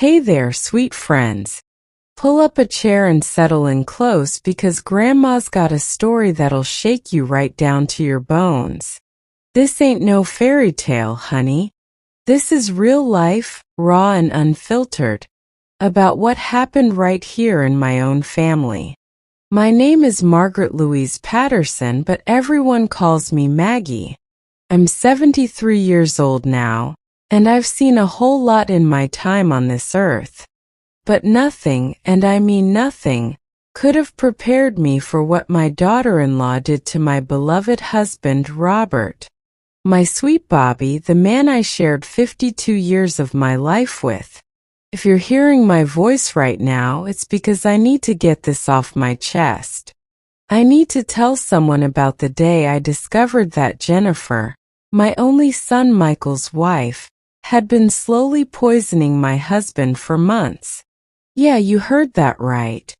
Hey there, sweet friends. Pull up a chair and settle in close because Grandma's got a story that'll shake you right down to your bones. This ain't no fairy tale, honey. This is real life, raw and unfiltered, about what happened right here in my own family. My name is Margaret Louise Patterson, but everyone calls me Maggie. I'm 73 years old now, and I've seen a whole lot in my time on this earth. But nothing, and I mean nothing, could have prepared me for what my daughter-in-law did to my beloved husband, Robert. My sweet Bobby, the man I shared 52 years of my life with. If you're hearing my voice right now, it's because I need to get this off my chest. I need to tell someone about the day I discovered that Jennifer, my only son Michael's wife, had been slowly poisoning my husband for months. Yeah, you heard that right.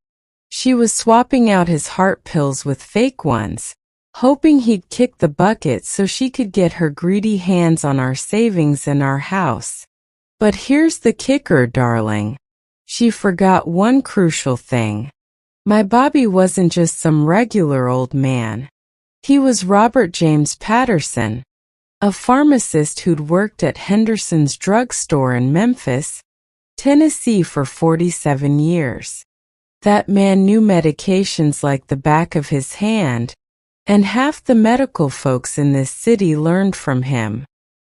She was swapping out his heart pills with fake ones, hoping he'd kick the bucket so she could get her greedy hands on our savings and our house. But here's the kicker, darling. She forgot one crucial thing. My Bobby wasn't just some regular old man. He was Robert James Patterson, a pharmacist who'd worked at Henderson's drugstore in Memphis, Tennessee for 47 years. That man knew medications like the back of his hand, and half the medical folks in this city learned from him.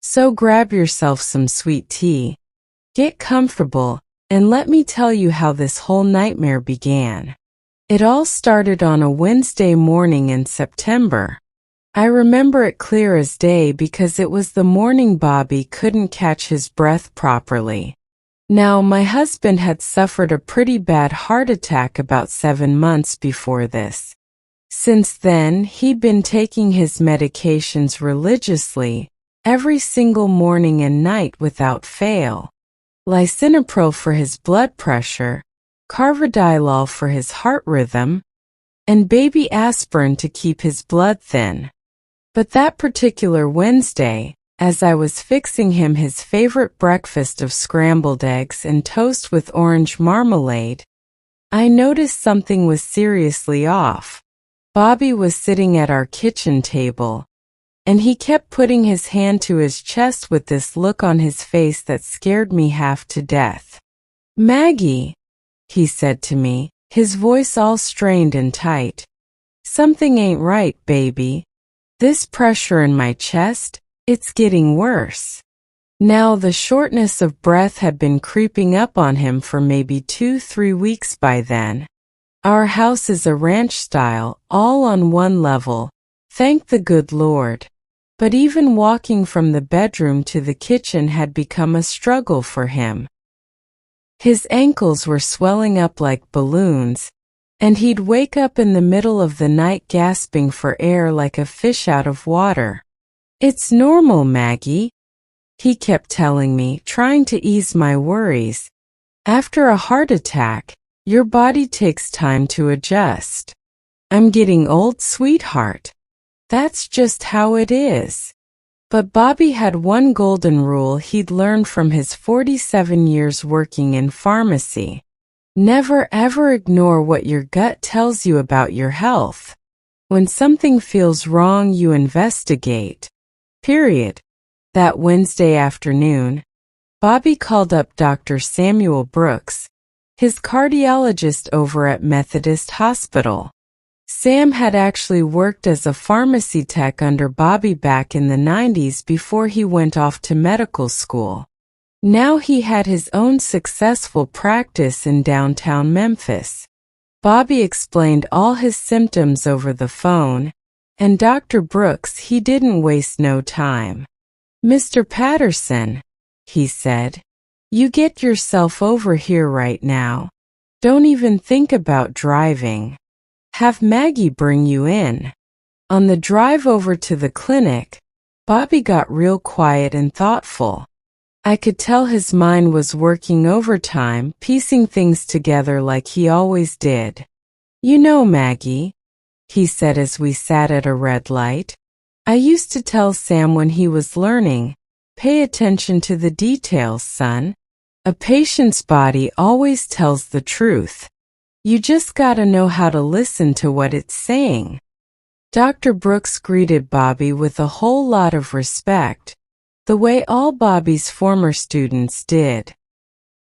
So grab yourself some sweet tea, get comfortable, and let me tell you how this whole nightmare began. It all started on a Wednesday morning in September. I remember it clear as day because it was the morning Bobby couldn't catch his breath properly. Now, my husband had suffered a pretty bad heart attack about 7 months before this. Since then, he'd been taking his medications religiously, every single morning and night without fail. Lisinopril for his blood pressure, carvedilol for his heart rhythm, and baby aspirin to keep his blood thin. But that particular Wednesday, as I was fixing him his favorite breakfast of scrambled eggs and toast with orange marmalade, I noticed something was seriously off. Bobby was sitting at our kitchen table, and he kept putting his hand to his chest with this look on his face that scared me half to death. "Maggie," he said to me, his voice all strained and tight. "Something ain't right, baby. This pressure in my chest, it's getting worse." Now, the shortness of breath had been creeping up on him for maybe 2-3 weeks by then. Our house is a ranch style, all on one level, thank the good Lord. But even walking from the bedroom to the kitchen had become a struggle for him. His ankles were swelling up like balloons, and he'd wake up in the middle of the night gasping for air like a fish out of water. "It's normal, Maggie," he kept telling me, trying to ease my worries. "After a heart attack, your body takes time to adjust. I'm getting old, sweetheart. That's just how it is." But Bobby had one golden rule he'd learned from his 47 years working in pharmacy. Never ever ignore what your gut tells you about your health. When something feels wrong, you investigate. Period. That Wednesday afternoon, Bobby called up Dr. Samuel Brooks, his cardiologist over at Methodist Hospital. Sam had actually worked as a pharmacy tech under Bobby back in the 90s before he went off to medical school. Now he had his own successful practice in downtown Memphis. Bobby explained all his symptoms over the phone, and Dr. Brooks, he didn't waste no time. "Mr. Patterson," he said, "you get yourself over here right now. Don't even think about driving. Have Maggie bring you in." On the drive over to the clinic, Bobby got real quiet and thoughtful. I could tell his mind was working overtime, piecing things together like he always did. "You know, Maggie," he said as we sat at a red light, "I used to tell Sam when he was learning, pay attention to the details, son. A patient's body always tells the truth. You just gotta know how to listen to what it's saying. Dr. Brooks greeted Bobby with a whole lot of respect, the way all Bobby's former students did.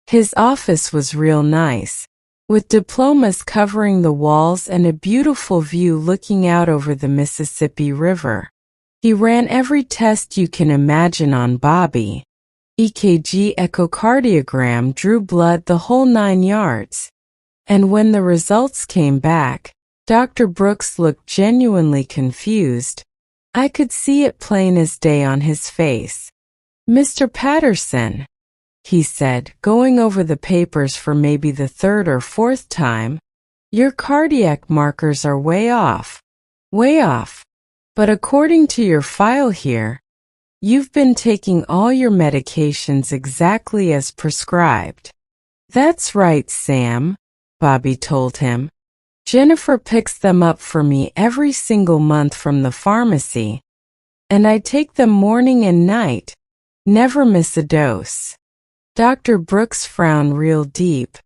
His office was real nice, with diplomas covering the walls and a beautiful view looking out over the Mississippi River. He ran every test you can imagine on Bobby. EKG, echocardiogram, drew blood, the whole 9 yards. And when the results came back, Dr. Brooks looked genuinely confused. I could see it plain as day on his face. "Mr. Patterson," he said, going over the papers for maybe the 3rd or 4th time, "your cardiac markers are way off. Way off. But according to your file here, you've been taking all your medications exactly as prescribed." "That's right, Sam," Bobby told him. "Jennifer picks them up for me every single month from the pharmacy, and I take them morning and night. Never miss a dose." Dr. Brooks frowned real deep,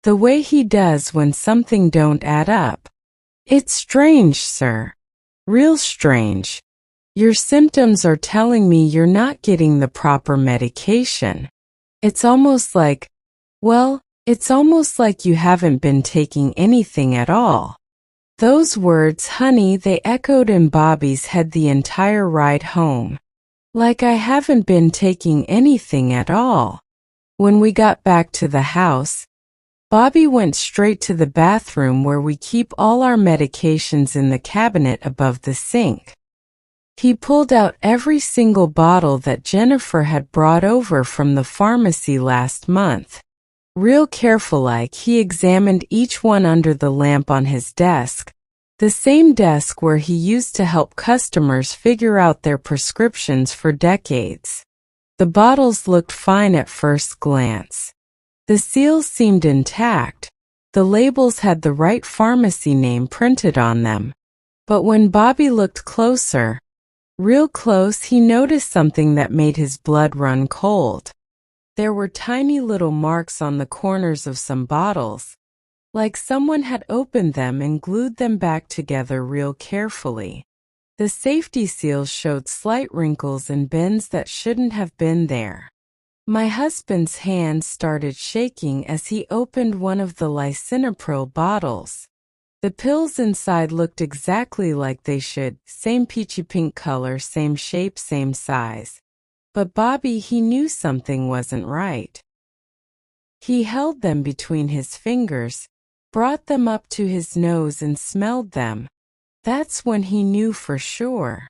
the way he does when something don't add up. "It's strange, sir. Real strange. Your symptoms are telling me you're not getting the proper medication. It's almost like, well, it's almost like you haven't been taking anything at all." Those words, honey, they echoed in Bobby's head the entire ride home. Like I haven't been taking anything at all. When we got back to the house, Bobby went straight to the bathroom where we keep all our medications in the cabinet above the sink. He pulled out every single bottle that Jennifer had brought over from the pharmacy last month. Real careful-like, he examined each one under the lamp on his desk, the same desk where he used to help customers figure out their prescriptions for decades. The bottles looked fine at first glance. The seals seemed intact. The labels had the right pharmacy name printed on them. But when Bobby looked closer, real close, he noticed something that made his blood run cold. There were tiny little marks on the corners of some bottles, like someone had opened them and glued them back together real carefully. The safety seals showed slight wrinkles and bends that shouldn't have been there. My husband's hand started shaking as he opened one of the lisinopril bottles. The pills inside looked exactly like they should, same peachy pink color, same shape, same size. But Bobby, he knew something wasn't right. He held them between his fingers, brought them up to his nose and smelled them. That's when he knew for sure.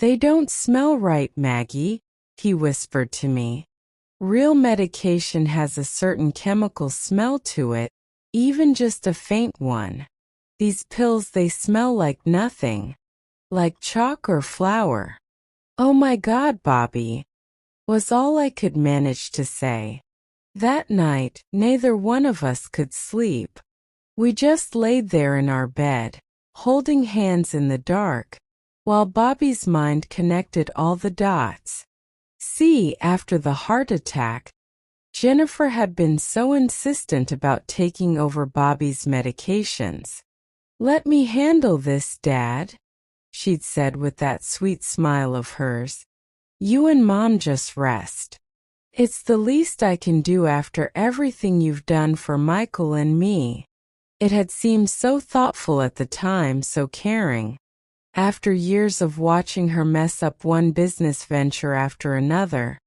"They don't smell right, Maggie," he whispered to me. "Real medication has a certain chemical smell to it, even just a faint one. These pills, they smell like nothing. Like chalk or flour." "Oh my God, Bobby," was all I could manage to say. That night, neither one of us could sleep. We just laid there in our bed, holding hands in the dark, while Bobby's mind connected all the dots. See, after the heart attack, Jennifer had been so insistent about taking over Bobby's medications. "Let me handle this, Dad," she'd said with that sweet smile of hers. "You and Mom just rest. It's the least I can do after everything you've done for Michael and me." It had seemed so thoughtful at the time, so caring. After years of watching her mess up one business venture after another,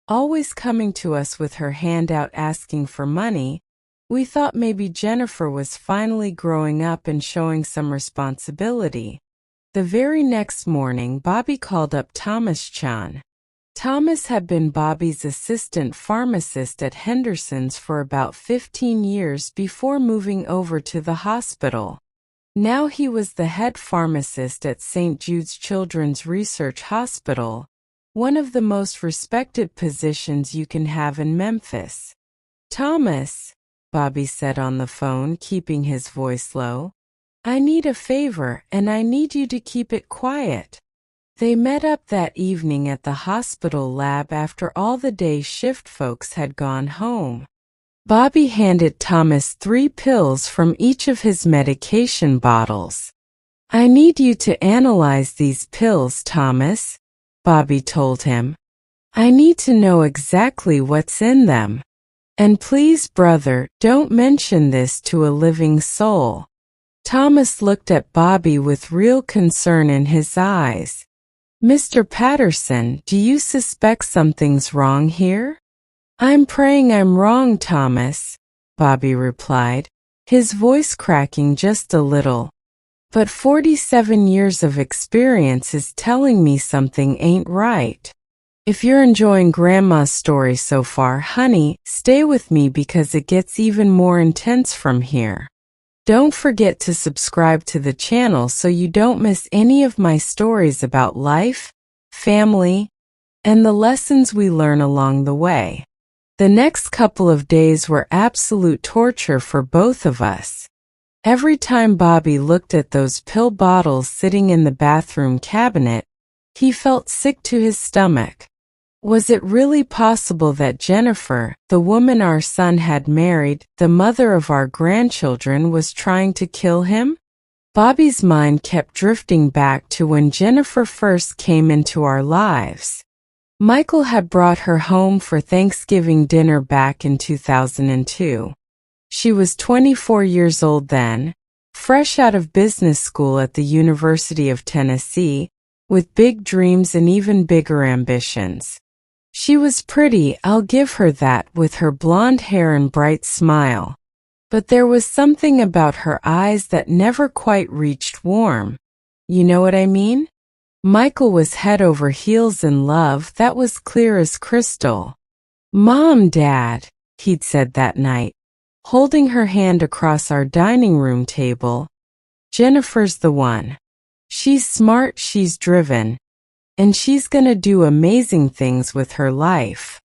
always coming to us with her hand out asking for money, we thought maybe Jennifer was finally growing up and showing some responsibility. The very next morning, Bobby called up Thomas Chan. Thomas had been Bobby's assistant pharmacist at Henderson's for about 15 years before moving over to the hospital. Now he was the head pharmacist at St. Jude's Children's Research Hospital, one of the most respected positions you can have in Memphis. "Thomas," Bobby said on the phone, keeping his voice low, "I need a favor, and I need you to keep it quiet." They met up that evening at the hospital lab after all the day shift folks had gone home. Bobby handed Thomas 3 pills from each of his medication bottles. "I need you to analyze these pills, Thomas," Bobby told him. "I need to know exactly what's in them. And please, brother, don't mention this to a living soul." Thomas looked at Bobby with real concern in his eyes. "Mr. Patterson, do you suspect something's wrong here?" "I'm praying I'm wrong, Thomas," Bobby replied, his voice cracking just a little. "But 47 years of experience is telling me something ain't right." If you're enjoying Grandma's story so far, honey, stay with me because it gets even more intense from here. Don't forget to subscribe to the channel so you don't miss any of my stories about life, family, and the lessons we learn along the way. The next couple of days were absolute torture for both of us. Every time Bobby looked at those pill bottles sitting in the bathroom cabinet, he felt sick to his stomach. Was it really possible that Jennifer, the woman our son had married, the mother of our grandchildren, was trying to kill him? Bobby's mind kept drifting back to when Jennifer first came into our lives. Michael had brought her home for Thanksgiving dinner back in 2002. She was 24 years old then, fresh out of business school at the University of Tennessee, with big dreams and even bigger ambitions. She was pretty, I'll give her that, with her blonde hair and bright smile. But there was something about her eyes that never quite reached warm. You know what I mean? Michael was head over heels in love, that was clear as crystal. "Mom, Dad," he'd said that night, holding her hand across our dining room table. "Jennifer's the one. She's smart, she's driven. And she's gonna do amazing things with her life."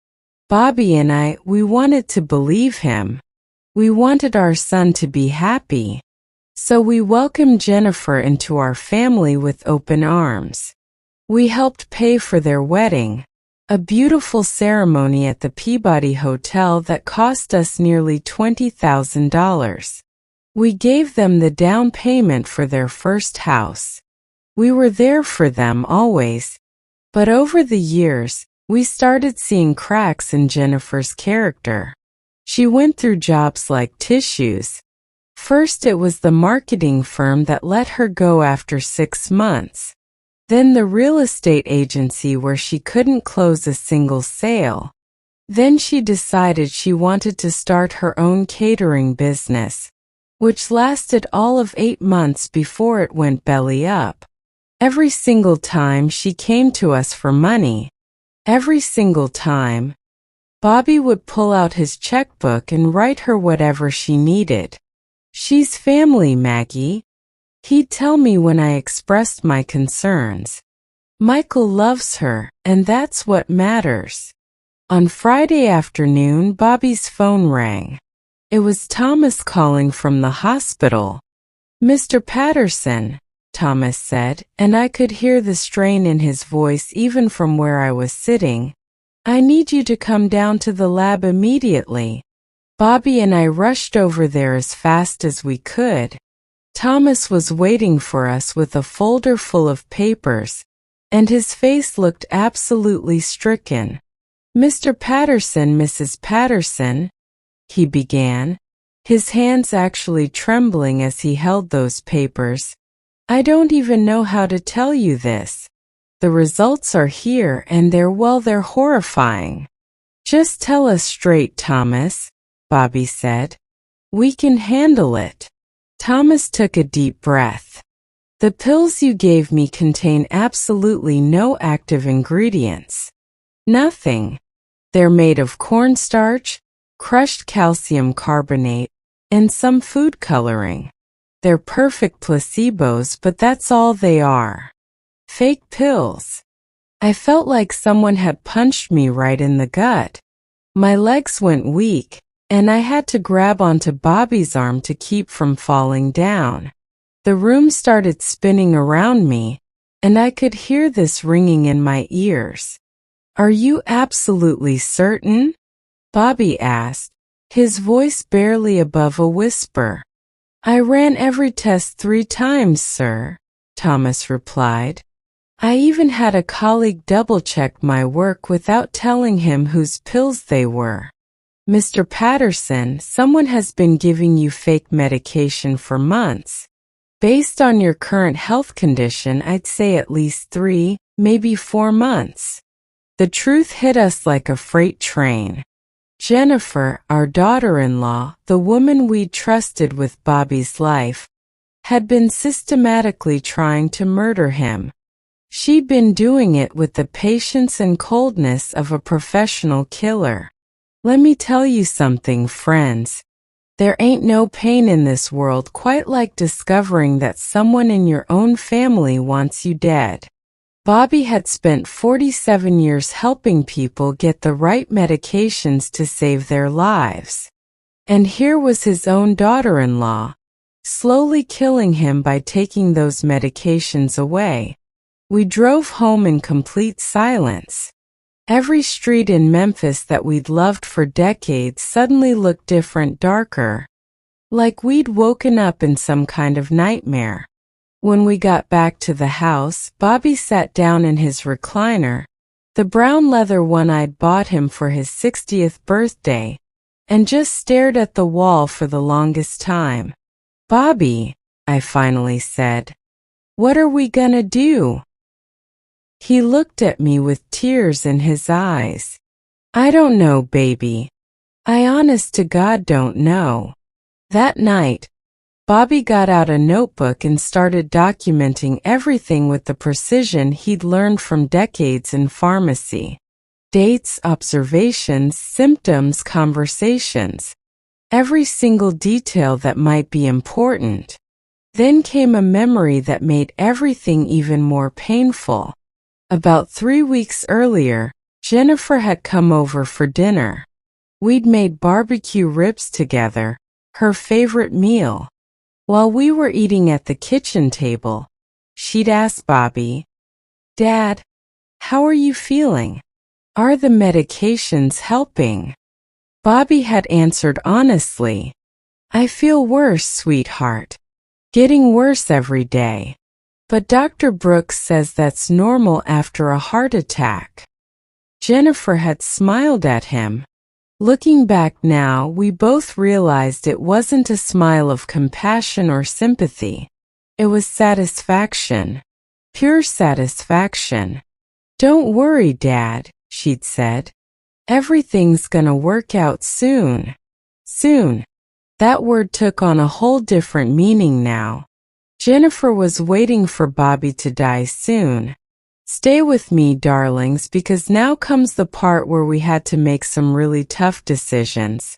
Bobby and I, we wanted to believe him. We wanted our son to be happy. So we welcomed Jennifer into our family with open arms. We helped pay for their wedding, a beautiful ceremony at the Peabody Hotel that cost us nearly $20,000. We gave them the down payment for their first house. We were there for them always. But over the years, we started seeing cracks in Jennifer's character. She went through jobs like tissues. First it was the marketing firm that let her go after 6 months. Then the real estate agency where she couldn't close a single sale. Then she decided she wanted to start her own catering business, which lasted all of 8 months before it went belly up. Every single time she came to us for money, every single time, Bobby would pull out his checkbook and write her whatever she needed. "She's family, Maggie," he'd tell me when I expressed my concerns. "Michael loves her, and that's what matters." On Friday afternoon, Bobby's phone rang. It was Thomas calling from the hospital. "Mr. Patterson," Thomas said, and I could hear the strain in his voice even from where I was sitting. "I need you to come down to the lab immediately." Bobby and I rushed over there as fast as we could. Thomas was waiting for us with a folder full of papers, and his face looked absolutely stricken. "Mr. Patterson, Mrs. Patterson," he began, his hands actually trembling as he held those papers. "I don't even know how to tell you this. The results are here and they're horrifying." "Just tell us straight, Thomas," Bobby said. "We can handle it." Thomas took a deep breath. "The pills you gave me contain absolutely no active ingredients. Nothing. They're made of cornstarch, crushed calcium carbonate, and some food coloring. They're perfect placebos, but that's all they are. Fake pills." I felt like someone had punched me right in the gut. My legs went weak, and I had to grab onto Bobby's arm to keep from falling down. The room started spinning around me, and I could hear this ringing in my ears. "Are you absolutely certain?" Bobby asked, his voice barely above a whisper. "I ran every test 3 times, sir," Thomas replied. "I even had a colleague double-check my work without telling him whose pills they were." "Mr. Patterson, someone has been giving you fake medication for months. Based on your current health condition, I'd say at least 3, maybe 4 months." The truth hit us like a freight train. Jennifer, our daughter-in-law, the woman we'd trusted with Bobby's life, had been systematically trying to murder him. She'd been doing it with the patience and coldness of a professional killer. Let me tell you something, friends. There ain't no pain in this world quite like discovering that someone in your own family wants you dead. Bobby had spent 47 years helping people get the right medications to save their lives. And here was his own daughter-in-law, slowly killing him by taking those medications away. We drove home in complete silence. Every street in Memphis that we'd loved for decades suddenly looked different, darker, like we'd woken up in some kind of nightmare. When we got back to the house, Bobby sat down in his recliner, the brown leather one I'd bought him for his 60th birthday, and just stared at the wall for the longest time. "Bobby," I finally said, "what are we gonna do?" He looked at me with tears in his eyes. "I don't know, baby. I honest to God don't know." That night, Bobby got out a notebook and started documenting everything with the precision he'd learned from decades in pharmacy. Dates, observations, symptoms, conversations. Every single detail that might be important. Then came a memory that made everything even more painful. About 3 weeks earlier, Jennifer had come over for dinner. We'd made barbecue ribs together, her favorite meal. While we were eating at the kitchen table, she'd asked Bobby, "Dad, how are you feeling? Are the medications helping?" Bobby had answered honestly, "I feel worse, sweetheart. Getting worse every day. But Dr. Brooks says that's normal after a heart attack." Jennifer had smiled at him. Looking back now, we both realized it wasn't a smile of compassion or sympathy. It was satisfaction. Pure satisfaction. "Don't worry, Dad," she'd said. "Everything's gonna work out soon." Soon. That word took on a whole different meaning now. Jennifer was waiting for Bobby to die soon. Stay with me, darlings, because now comes the part where we had to make some really tough decisions.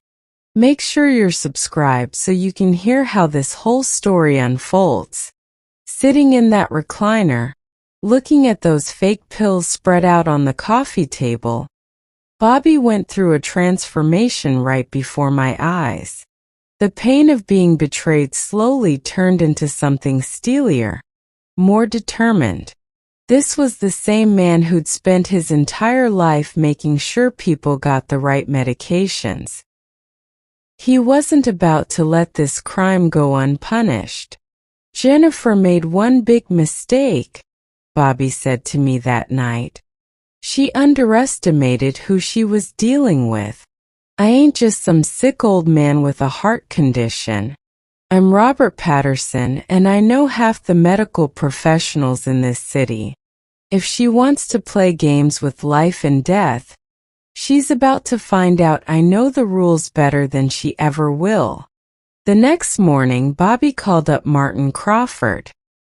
Make sure you're subscribed so you can hear how this whole story unfolds. Sitting in that recliner, looking at those fake pills spread out on the coffee table, Bobby went through a transformation right before my eyes. The pain of being betrayed slowly turned into something steelier, more determined. This was the same man who'd spent his entire life making sure people got the right medications. He wasn't about to let this crime go unpunished. "Jennifer made one big mistake," Bobby said to me that night. "She underestimated who she was dealing with. I ain't just some sick old man with a heart condition. I'm Robert Patterson, and I know half the medical professionals in this city. If she wants to play games with life and death, she's about to find out I know the rules better than she ever will." The next morning, Bobby called up Martin Crawford.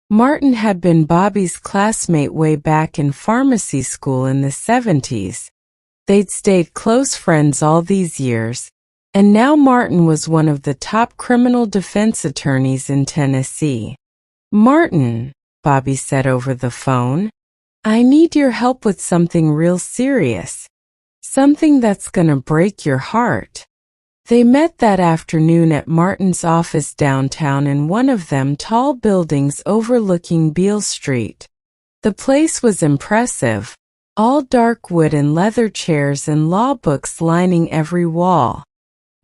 Martin had been Bobby's classmate way back in pharmacy school in the 70s. They'd stayed close friends all these years, and now Martin was one of the top criminal defense attorneys in Tennessee. "Martin," Bobby said over the phone, "I need your help with something real serious. Something that's gonna break your heart." They met that afternoon at Martin's office downtown in one of them tall buildings overlooking Beale Street. The place was impressive, all dark wood and leather chairs and law books lining every wall.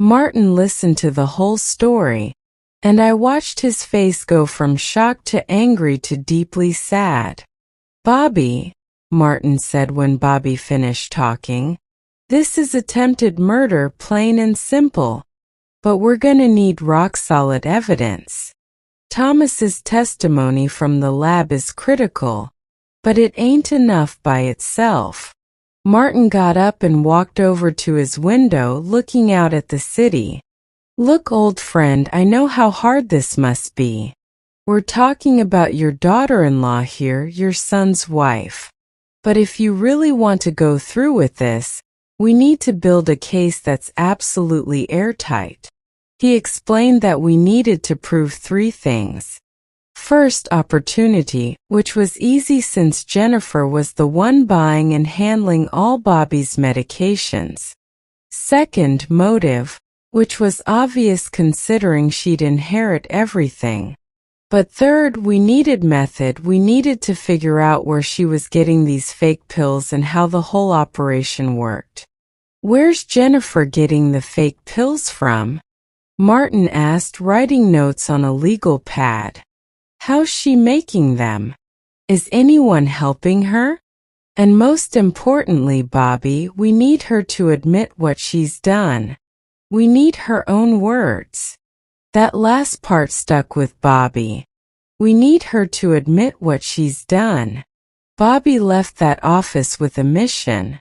Martin listened to the whole story, and I watched his face go from shocked to angry to deeply sad. "Bobby," Martin said when Bobby finished talking, "this is attempted murder, plain and simple. But we're gonna need rock-solid evidence. Thomas's testimony from the lab is critical, but it ain't enough by itself." Martin got up and walked over to his window, looking out at the city. "Look, old friend, I know how hard this must be. We're talking about your daughter-in-law here, your son's wife. But if you really want to go through with this, we need to build a case that's absolutely airtight." He explained that we needed to prove three things. First, opportunity, which was easy since Jennifer was the one buying and handling all Bobby's medications. Second, motive, which was obvious considering she'd inherit everything. But third, we needed method. We needed to figure out where she was getting these fake pills and how the whole operation worked. "Where's Jennifer getting the fake pills from?" Martin asked, writing notes on a legal pad. "How's she making them? Is anyone helping her? And most importantly, Bobby, we need her to admit what she's done. We need her own words." That last part stuck with Bobby. We need her to admit what she's done. Bobby left that office with a mission.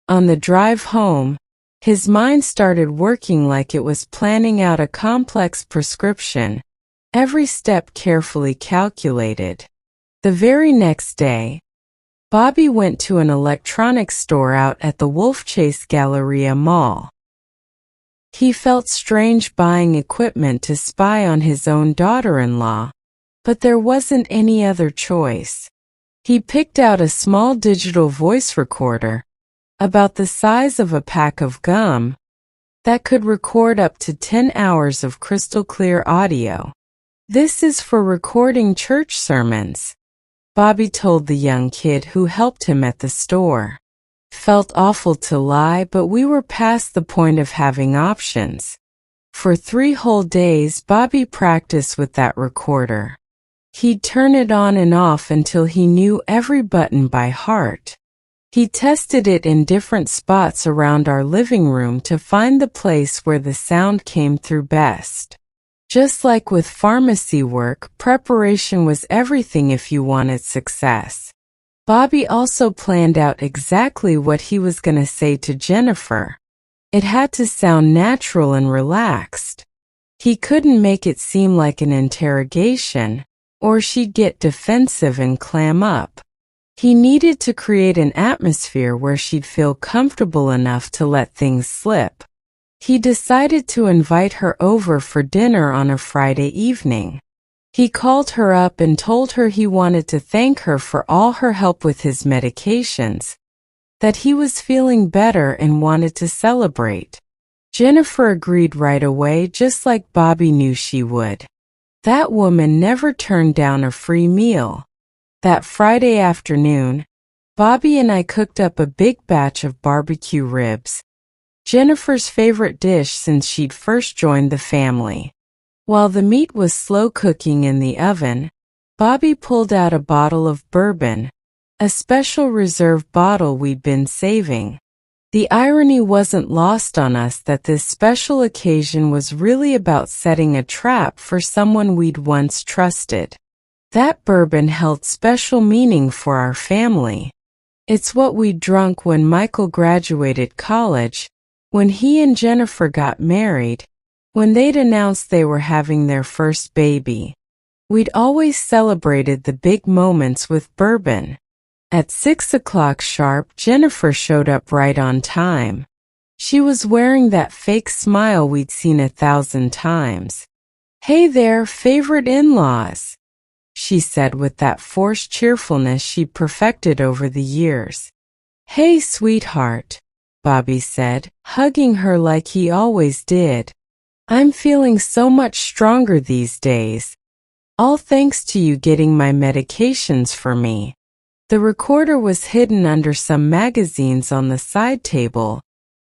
On the drive home, his mind started working like it was planning out a complex prescription, every step carefully calculated. The very next day, Bobby went to an electronics store out at the Wolfchase Galleria Mall. He felt strange buying equipment to spy on his own daughter-in-law, but there wasn't any other choice. He picked out a small digital voice recorder, about the size of a pack of gum, that could record up to 10 hours of crystal-clear audio. "This is for recording church sermons," Bobby told the young kid who helped him at the store. Felt awful to lie, but we were past the point of having options. For 3 whole days, Bobby practiced with that recorder. He'd turn it on and off until he knew every button by heart. He tested it in different spots around our living room to find the place where the sound came through best. Just like with pharmacy work, preparation was everything if you wanted success. Bobby also planned out exactly what he was going to say to Jennifer. It had to sound natural and relaxed. He couldn't make it seem like an interrogation, or she'd get defensive and clam up. He needed to create an atmosphere where she'd feel comfortable enough to let things slip. He decided to invite her over for dinner on a Friday evening. He called her up and told her he wanted to thank her for all her help with his medications, that he was feeling better and wanted to celebrate. Jennifer agreed right away, just like Bobby knew she would. That woman never turned down a free meal. That Friday afternoon, Bobby and I cooked up a big batch of barbecue ribs, Jennifer's favorite dish since she'd first joined the family. While the meat was slow cooking in the oven, Bobby pulled out a bottle of bourbon, a special reserve bottle we'd been saving. The irony wasn't lost on us that this special occasion was really about setting a trap for someone we'd once trusted. That bourbon held special meaning for our family. It's what we'd drunk when Michael graduated college, when he and Jennifer got married, when they'd announced they were having their first baby. We'd always celebrated the big moments with bourbon. At 6 o'clock sharp, Jennifer showed up right on time. She was wearing that fake smile we'd seen 1,000 times. "Hey there, favorite in-laws," she said with that forced cheerfulness she'd perfected over the years. "Hey, sweetheart," Bobby said, hugging her like he always did. "I'm feeling so much stronger these days. All thanks to you getting my medications for me." The recorder was hidden under some magazines on the side table,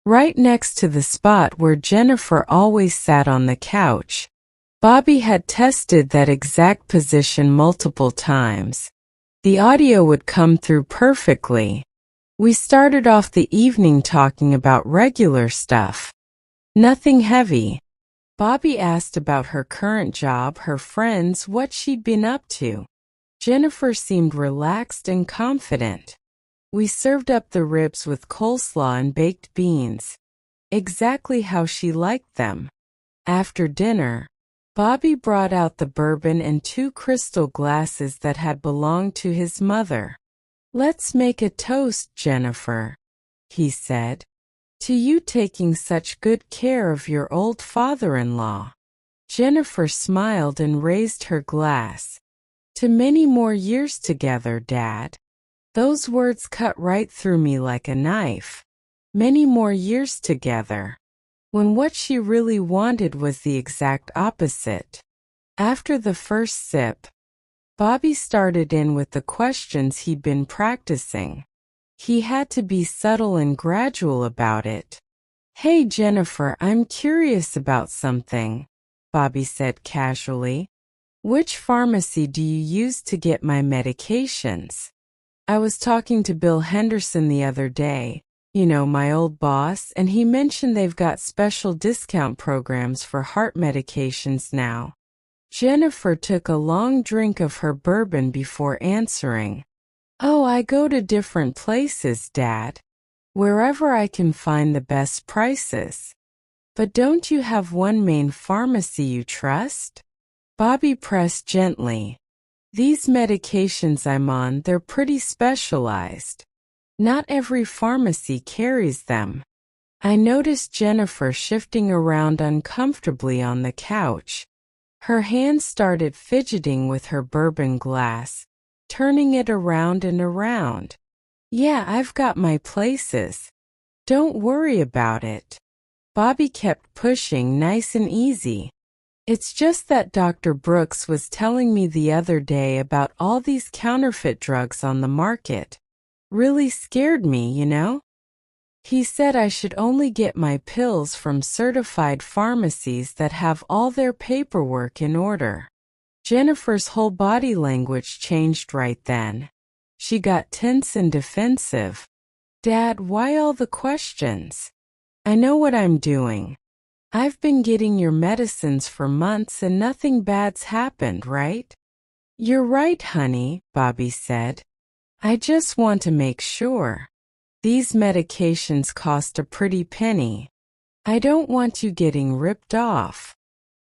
right next to the spot where Jennifer always sat on the couch. Bobby had tested that exact position multiple times. The audio would come through perfectly. We started off the evening talking about regular stuff. Nothing heavy. Bobby asked about her current job, her friends, what she'd been up to. Jennifer seemed relaxed and confident. We served up the ribs with coleslaw and baked beans. Exactly how she liked them. After dinner, Bobby brought out the bourbon and 2 crystal glasses that had belonged to his mother. "Let's make a toast, Jennifer," he said, "to you taking such good care of your old father-in-law." Jennifer smiled and raised her glass. "To many more years together, Dad." Those words cut right through me like a knife. Many more years together. When what she really wanted was the exact opposite. After the first sip, Bobby started in with the questions he'd been practicing. He had to be subtle and gradual about it. "Hey Jennifer, I'm curious about something," Bobby said casually. "Which pharmacy do you use to get my medications?" "I was talking to Bill Henderson the other day, my old boss, and he mentioned they've got special discount programs for heart medications now." Jennifer took a long drink of her bourbon before answering. "Oh, I go to different places, Dad. Wherever I can find the best prices." "But don't you have one main pharmacy you trust?" Bobby pressed gently. "These medications I'm on, they're pretty specialized. Not every pharmacy carries them." I noticed Jennifer shifting around uncomfortably on the couch. Her hand started fidgeting with her bourbon glass, turning it around and around. "Yeah, I've got my places. Don't worry about it." Bobby kept pushing, nice and easy. "It's just that Dr. Brooks was telling me the other day about all these counterfeit drugs on the market. Really scared me. He said I should only get my pills from certified pharmacies that have all their paperwork in order." Jennifer's whole body language changed right then. She got tense and defensive. "Dad, why all the questions? I know what I'm doing. I've been getting your medicines for months and nothing bad's happened, right?" "You're right, honey," Bobby said. "I just want to make sure. These medications cost a pretty penny. I don't want you getting ripped off."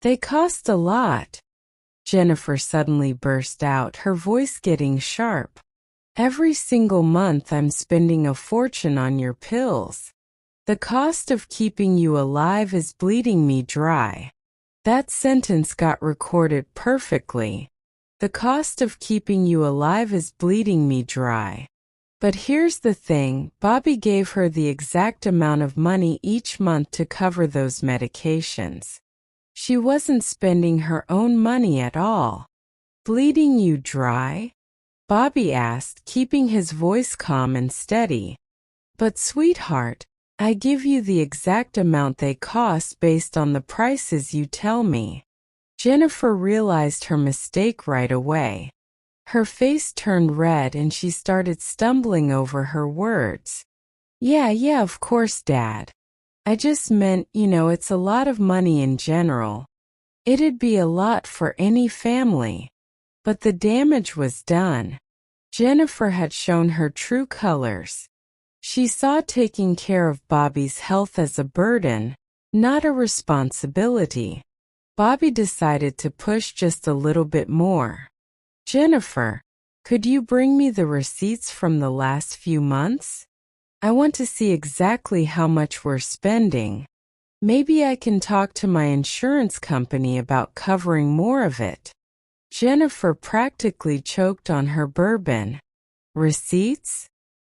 "They cost a lot," Jennifer suddenly burst out, her voice getting sharp. "Every single month I'm spending a fortune on your pills. The cost of keeping you alive is bleeding me dry." That sentence got recorded perfectly. The cost of keeping you alive is bleeding me dry. But here's the thing, Bobby gave her the exact amount of money each month to cover those medications. She wasn't spending her own money at all. "Bleeding you dry?" Bobby asked, keeping his voice calm and steady. "But sweetheart, I give you the exact amount they cost based on the prices you tell me." Jennifer realized her mistake right away. Her face turned red and she started stumbling over her words. Yeah, of course, Dad. I just meant, it's a lot of money in general. It'd be a lot for any family. But the damage was done. Jennifer had shown her true colors. She saw taking care of Bobby's health as a burden, not a responsibility. Bobby decided to push just a little bit more. "Jennifer, could you bring me the receipts from the last few months? I want to see exactly how much we're spending. Maybe I can talk to my insurance company about covering more of it." Jennifer practically choked on her bourbon. "Receipts?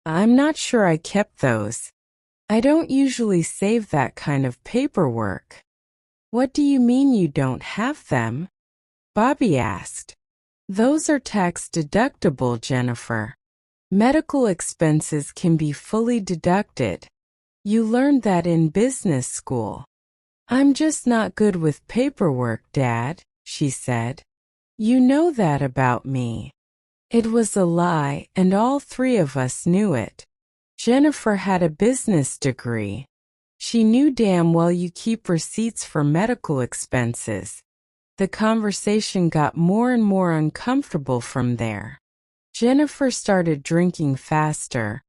I'm not sure I kept those. I don't usually save that kind of paperwork." "What do you mean you don't have them?" Bobby asked. "Those are tax deductible, Jennifer. Medical expenses can be fully deducted. You learned that in business school. I'm just not good with paperwork, Dad, she said. You know that about me. It was a lie, and all three of us knew it. Jennifer had a business degree. She knew damn well you keep receipts for medical expenses. The conversation got more and more uncomfortable from there. Jennifer started drinking faster,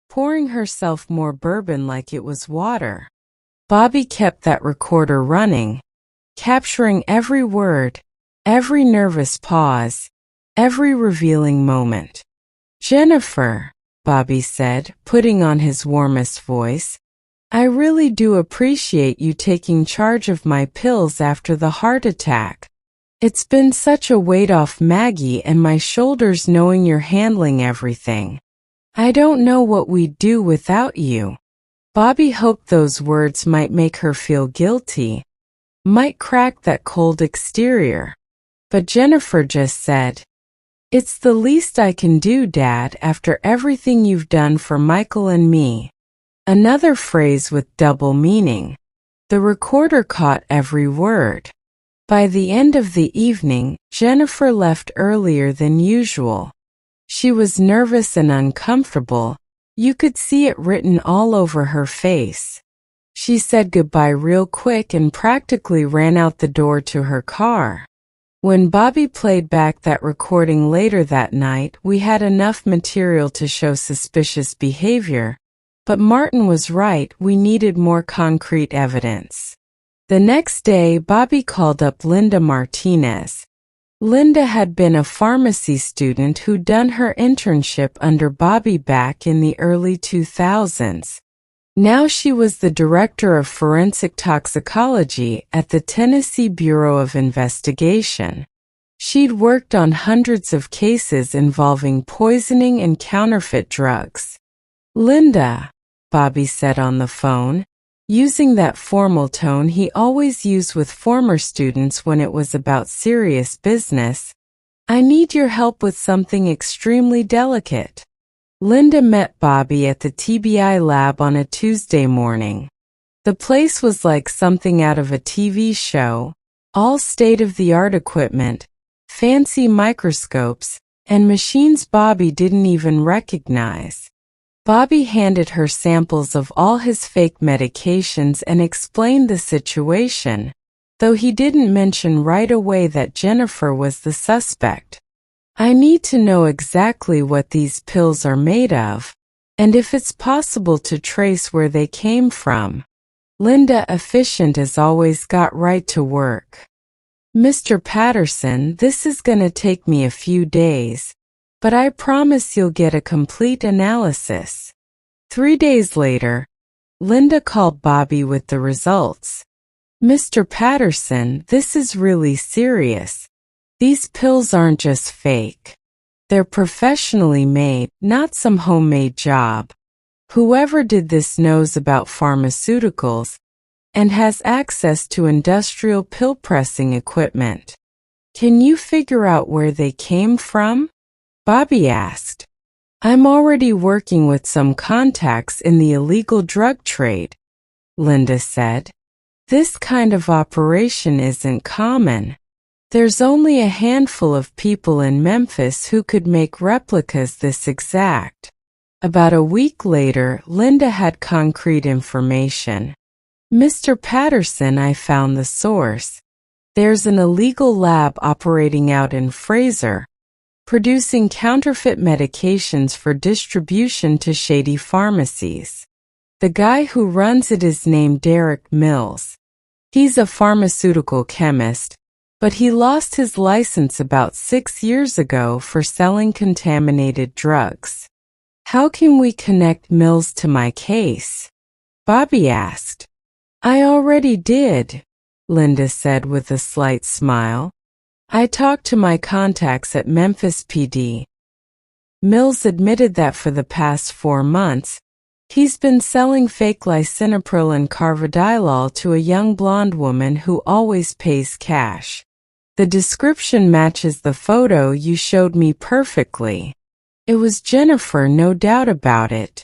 pouring herself more bourbon like it was water. Bobby kept that recorder running, capturing every word, every nervous pause, every revealing moment. Jennifer, Bobby said, putting on his warmest voice, I really do appreciate you taking charge of my pills after the heart attack. It's been such a weight off Maggie and my shoulders knowing you're handling everything. I don't know what we'd do without you. Bobby hoped those words might make her feel guilty, might crack that cold exterior. But Jennifer just said, It's the least I can do, Dad, after everything you've done for Michael and me. Another phrase with double meaning. The recorder caught every word. By the end of the evening, Jennifer left earlier than usual. She was nervous and uncomfortable. You could see it written all over her face. She said goodbye real quick and practically ran out the door to her car. When Bobby played back that recording later that night, we had enough material to show suspicious behavior. But Martin was right, we needed more concrete evidence. The next day, Bobby called up Linda Martinez. Linda had been a pharmacy student who'd done her internship under Bobby back in the early 2000s. Now she was the director of forensic toxicology at the Tennessee Bureau of Investigation. She'd worked on hundreds of cases involving poisoning and counterfeit drugs. Linda, Bobby said on the phone, using that formal tone he always used with former students when it was about serious business, I need your help with something extremely delicate. Linda met Bobby at the TBI lab on a Tuesday morning. The place was like something out of a TV show, all state-of-the-art equipment, fancy microscopes, and machines Bobby didn't even recognize. Bobby handed her samples of all his fake medications and explained the situation, though he didn't mention right away that Jennifer was the suspect. I need to know exactly what these pills are made of, and if it's possible to trace where they came from. Linda, efficient as always, got right to work. Mr. Patterson, this is gonna take me a few days, but I promise you'll get a complete analysis. 3 days later, Linda called Bobby with the results. Mr. Patterson, this is really serious. These pills aren't just fake. They're professionally made, not some homemade job. Whoever did this knows about pharmaceuticals and has access to industrial pill pressing equipment. Can you figure out where they came from? Bobby asked. I'm already working with some contacts in the illegal drug trade, Linda said. This kind of operation isn't common. There's only a handful of people in Memphis who could make replicas this exact. About a week later, Linda had concrete information. Mr. Patterson, I found the source. There's an illegal lab operating out in Fraser, producing counterfeit medications for distribution to shady pharmacies. The guy who runs it is named Derek Mills. He's a pharmaceutical chemist, but he lost his license about 6 years ago for selling contaminated drugs. How can we connect Mills to my case? Bobby asked. I already did, Linda said with a slight smile. I talked to my contacts at Memphis PD. Mills admitted that for the past 4 months, he's been selling fake lisinopril and carvedilol to a young blonde woman who always pays cash. The description matches the photo you showed me perfectly. It was Jennifer, no doubt about it.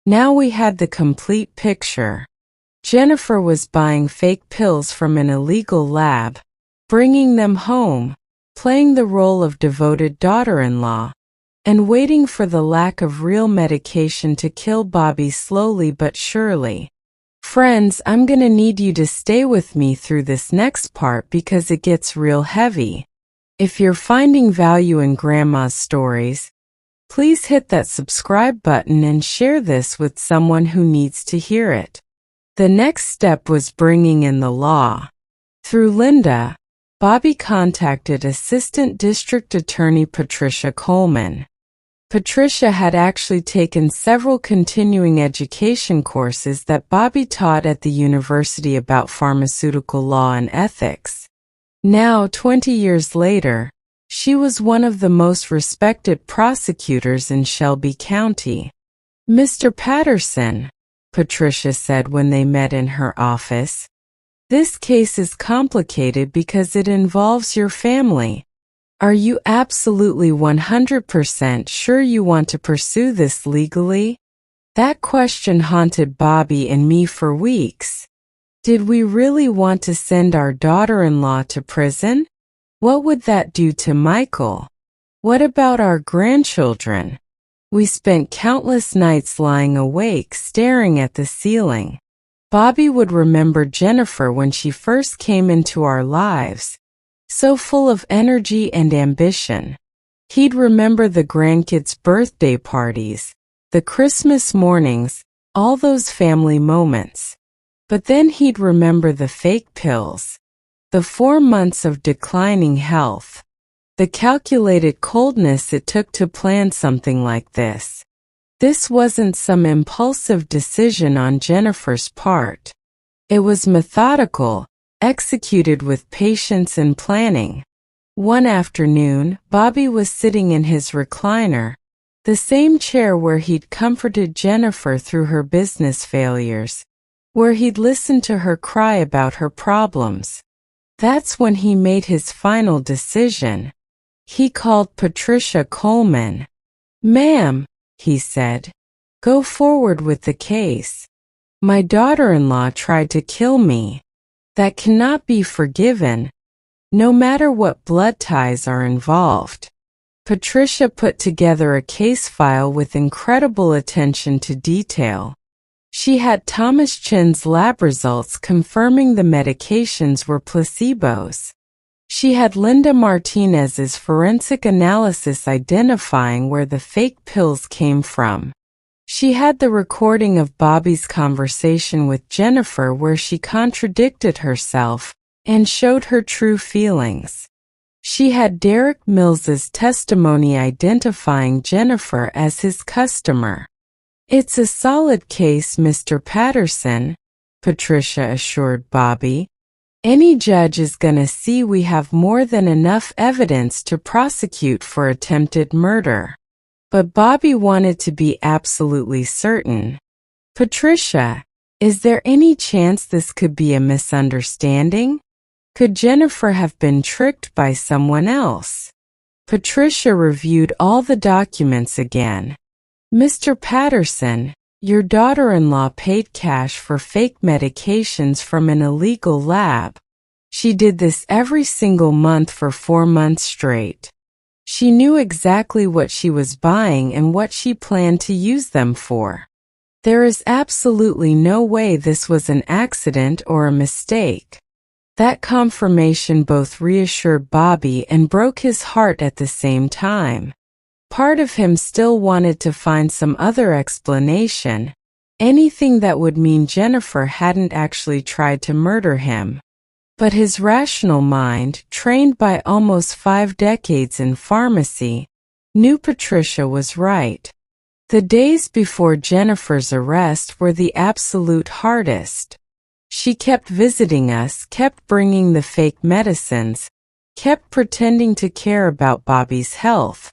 Now we had the complete picture. Jennifer was buying fake pills from an illegal lab, bringing them home, playing the role of devoted daughter-in-law, and waiting for the lack of real medication to kill Bobby slowly but surely. Friends, I'm gonna need you to stay with me through this next part because it gets real heavy. If you're finding value in Grandma's stories, please hit that subscribe button and share this with someone who needs to hear it. The next step was bringing in the law. Through Linda, Bobby contacted Assistant District Attorney Patricia Coleman. Patricia had actually taken several continuing education courses that Bobby taught at the university about pharmaceutical law and ethics. Now, 20 years later, she was one of the most respected prosecutors in Shelby County. "Mr. Patterson," Patricia said when they met in her office, "this case is complicated because it involves your family. Are you absolutely 100% sure you want to pursue this legally?" That question haunted Bobby and me for weeks. Did we really want to send our daughter-in-law to prison? What would that do to Michael? What about our grandchildren? We spent countless nights lying awake staring at the ceiling. Bobby would remember Jennifer when she first came into our lives, so full of energy and ambition. He'd remember the grandkids' birthday parties, the Christmas mornings, all those family moments. But then he'd remember the fake pills, the 4 months of declining health, the calculated coldness it took to plan something like this. This wasn't some impulsive decision on Jennifer's part. It was methodical, executed with patience and planning. One afternoon, Bobby was sitting in his recliner, the same chair where he'd comforted Jennifer through her business failures, where he'd listened to her cry about her problems. That's when he made his final decision. He called Patricia Coleman. "Ma'am," he said, "go forward with the case. My daughter-in-law tried to kill me. That cannot be forgiven, no matter what blood ties are involved." Patricia put together a case file with incredible attention to detail. She had Thomas Chin's lab results confirming the medications were placebos. She had Linda Martinez's forensic analysis identifying where the fake pills came from. She had the recording of Bobby's conversation with Jennifer where she contradicted herself and showed her true feelings. She had Derek Mills's testimony identifying Jennifer as his customer. "It's a solid case, Mr. Patterson," Patricia assured Bobby. "Any judge is gonna see we have more than enough evidence to prosecute for attempted murder." But Bobby wanted to be absolutely certain. "Patricia, is there any chance this could be a misunderstanding? Could Jennifer have been tricked by someone else?" Patricia reviewed all the documents again. "Mr. Patterson, your daughter-in-law paid cash for fake medications from an illegal lab. She did this every single month for 4 months straight. She knew exactly what she was buying and what she planned to use them for. There is absolutely no way this was an accident or a mistake." That confirmation both reassured Bobby and broke his heart at the same time. Part of him still wanted to find some other explanation, anything that would mean Jennifer hadn't actually tried to murder him. But his rational mind, trained by almost 5 decades in pharmacy, knew Patricia was right. The days before Jennifer's arrest were the absolute hardest. She kept visiting us, kept bringing the fake medicines, kept pretending to care about Bobby's health.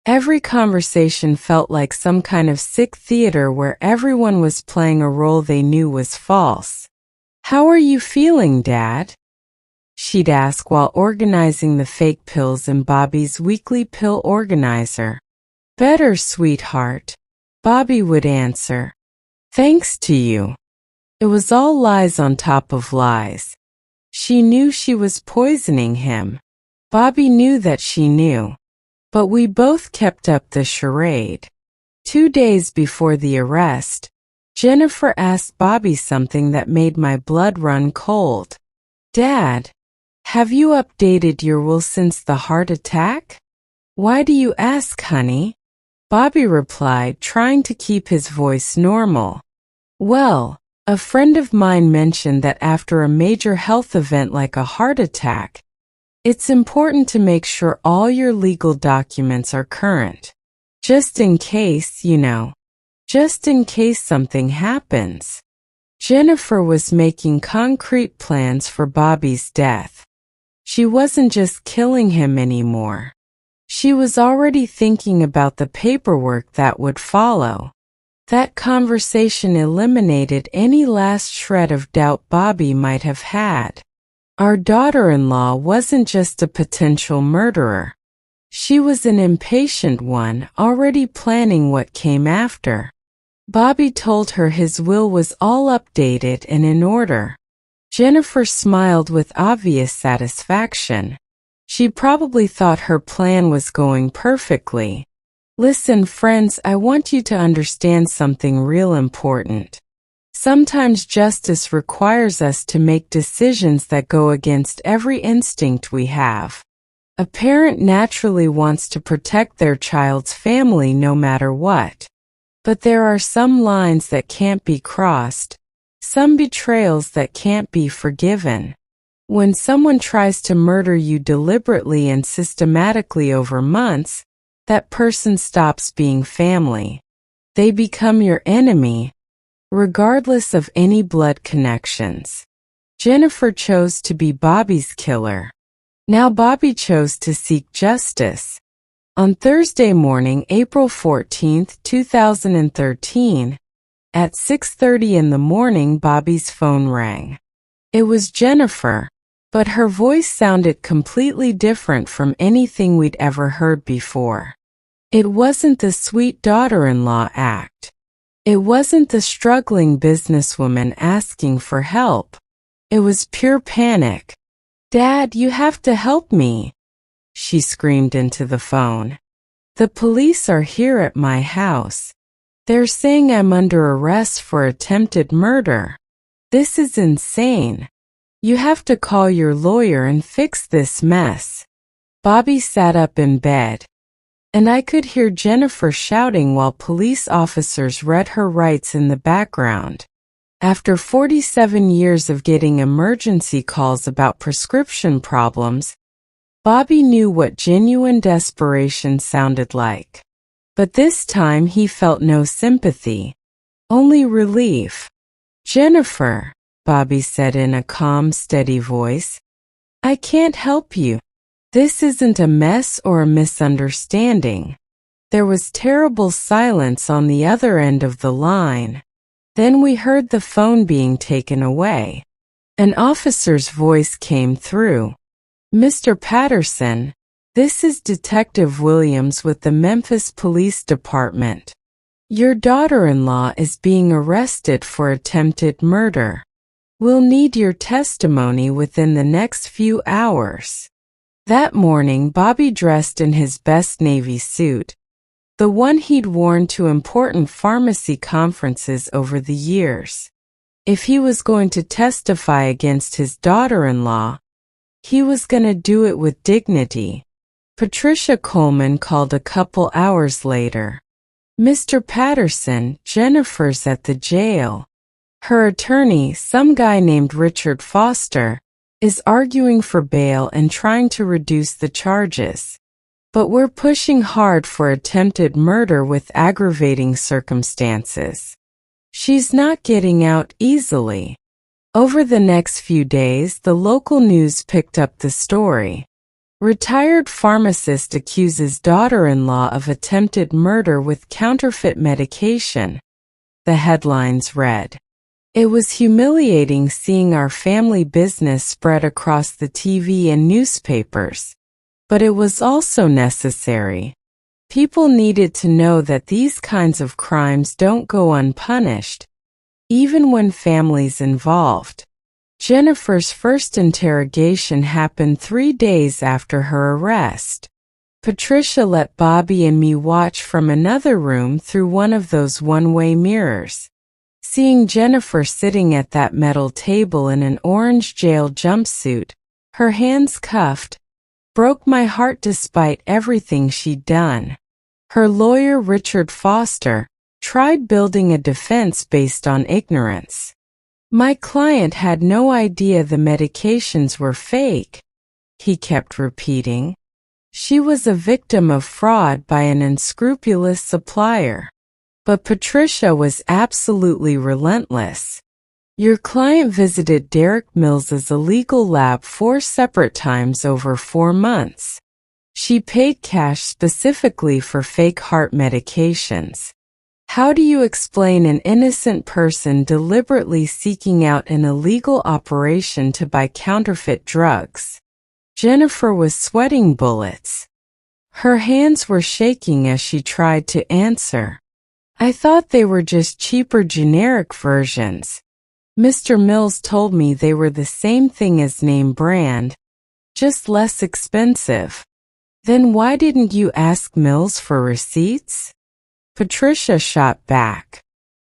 Every conversation felt like some kind of sick theater where everyone was playing a role they knew was false. "How are you feeling, Dad?" she'd ask while organizing the fake pills in Bobby's weekly pill organizer. "Better, sweetheart," Bobby would answer. Thanks to you. It was all lies on top of lies. She knew she was poisoning him. Bobby knew that she knew. But we both kept up the charade. 2 days before the arrest, Jennifer asked Bobby something that made my blood run cold. Dad, have you updated your will since the heart attack? Why do you ask, honey? Bobby replied, trying to keep his voice normal. Well, a friend of mine mentioned that after a major health event like a heart attack, it's important to make sure all your legal documents are current. Just in case, you know. Just in case something happens. Jennifer was making concrete plans for Bobby's death. She wasn't just killing him anymore. She was already thinking about the paperwork that would follow. That conversation eliminated any last shred of doubt Bobby might have had. Our daughter-in-law wasn't just a potential murderer. She was an impatient one, already planning what came after. Bobby told her his will was all updated and in order. Jennifer smiled with obvious satisfaction. She probably thought her plan was going perfectly. Listen, friends, I want you to understand something real important. Sometimes justice requires us to make decisions that go against every instinct we have. A parent naturally wants to protect their child's family no matter what. But there are some lines that can't be crossed, some betrayals that can't be forgiven. When someone tries to murder you deliberately and systematically over months, that person stops being family. They become your enemy, regardless of any blood connections. Jennifer chose to be Bobby's killer. Now Bobby chose to seek justice. On Thursday morning, April 14, 2013, at 6:30 in the morning, Bobby's phone rang. It was Jennifer, but her voice sounded completely different from anything we'd ever heard before. It wasn't the sweet daughter-in-law act. It wasn't the struggling businesswoman asking for help. It was pure panic. "Dad, you have to help me," she screamed into the phone. "The police are here at my house. They're saying I'm under arrest for attempted murder. This is insane. You have to call your lawyer and fix this mess." Bobby sat up in bed, and I could hear Jennifer shouting while police officers read her rights in the background. After 47 years of getting emergency calls about prescription problems, Bobby knew what genuine desperation sounded like. But this time he felt no sympathy, only relief. "Jennifer," Bobby said in a calm, steady voice, "I can't help you. This isn't a mess or a misunderstanding." There was terrible silence on the other end of the line. Then we heard the phone being taken away. An officer's voice came through. "Mr. Patterson, this is Detective Williams with the Memphis Police Department. Your daughter-in-law is being arrested for attempted murder. We'll need your testimony within the next few hours." That morning, Bobby dressed in his best navy suit, the one he'd worn to important pharmacy conferences over the years. If he was going to testify against his daughter-in-law, he was going to do it with dignity. Patricia Coleman called a couple hours later. "Mr. Patterson, Jennifer's at the jail. Her attorney, some guy named Richard Foster, is arguing for bail and trying to reduce the charges. But we're pushing hard for attempted murder with aggravating circumstances. She's not getting out easily." Over the next few days, the local news picked up the story. Retired pharmacist accuses daughter-in-law of attempted murder with counterfeit medication, the headlines read. It was humiliating seeing our family business spread across the TV and newspapers. But it was also necessary. People needed to know that these kinds of crimes don't go unpunished, even when family's involved. Jennifer's first interrogation happened 3 days after her arrest. Patricia let Bobby and me watch from another room through one of those one-way mirrors. Seeing Jennifer sitting at that metal table in an orange jail jumpsuit, her hands cuffed, broke my heart despite everything she'd done. Her lawyer, Richard Foster, tried building a defense based on ignorance. My client had no idea the medications were fake, he kept repeating. She was a victim of fraud by an unscrupulous supplier. But Patricia was absolutely relentless. Your client visited Derek Mills's illegal lab 4 separate times over 4 months. She paid cash specifically for fake heart medications. How do you explain an innocent person deliberately seeking out an illegal operation to buy counterfeit drugs? Jennifer was sweating bullets. Her hands were shaking as she tried to answer. I thought they were just cheaper generic versions. Mr. Mills told me they were the same thing as name brand, just less expensive. Then why didn't you ask Mills for receipts? Patricia shot back.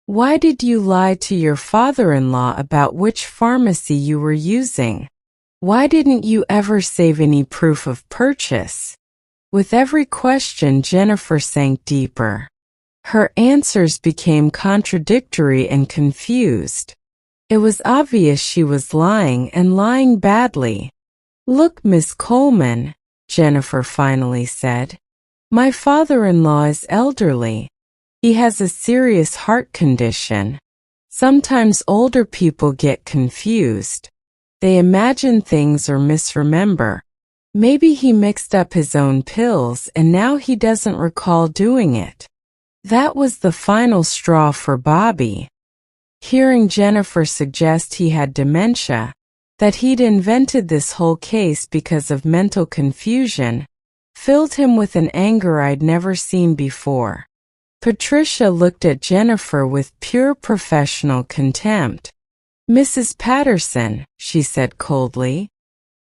Why did you lie to your father-in-law about which pharmacy you were using? Why didn't you ever save any proof of purchase? With every question, Jennifer sank deeper. Her answers became contradictory and confused. It was obvious she was lying and lying badly. Look, Miss Coleman, Jennifer finally said. My father-in-law is elderly. He has a serious heart condition. Sometimes older people get confused. They imagine things or misremember. Maybe he mixed up his own pills and now he doesn't recall doing it. That was the final straw for Bobby. Hearing Jennifer suggest he had dementia, that he'd invented this whole case because of mental confusion, filled him with an anger I'd never seen before. Patricia looked at Jennifer with pure professional contempt. Mrs. Patterson, she said coldly,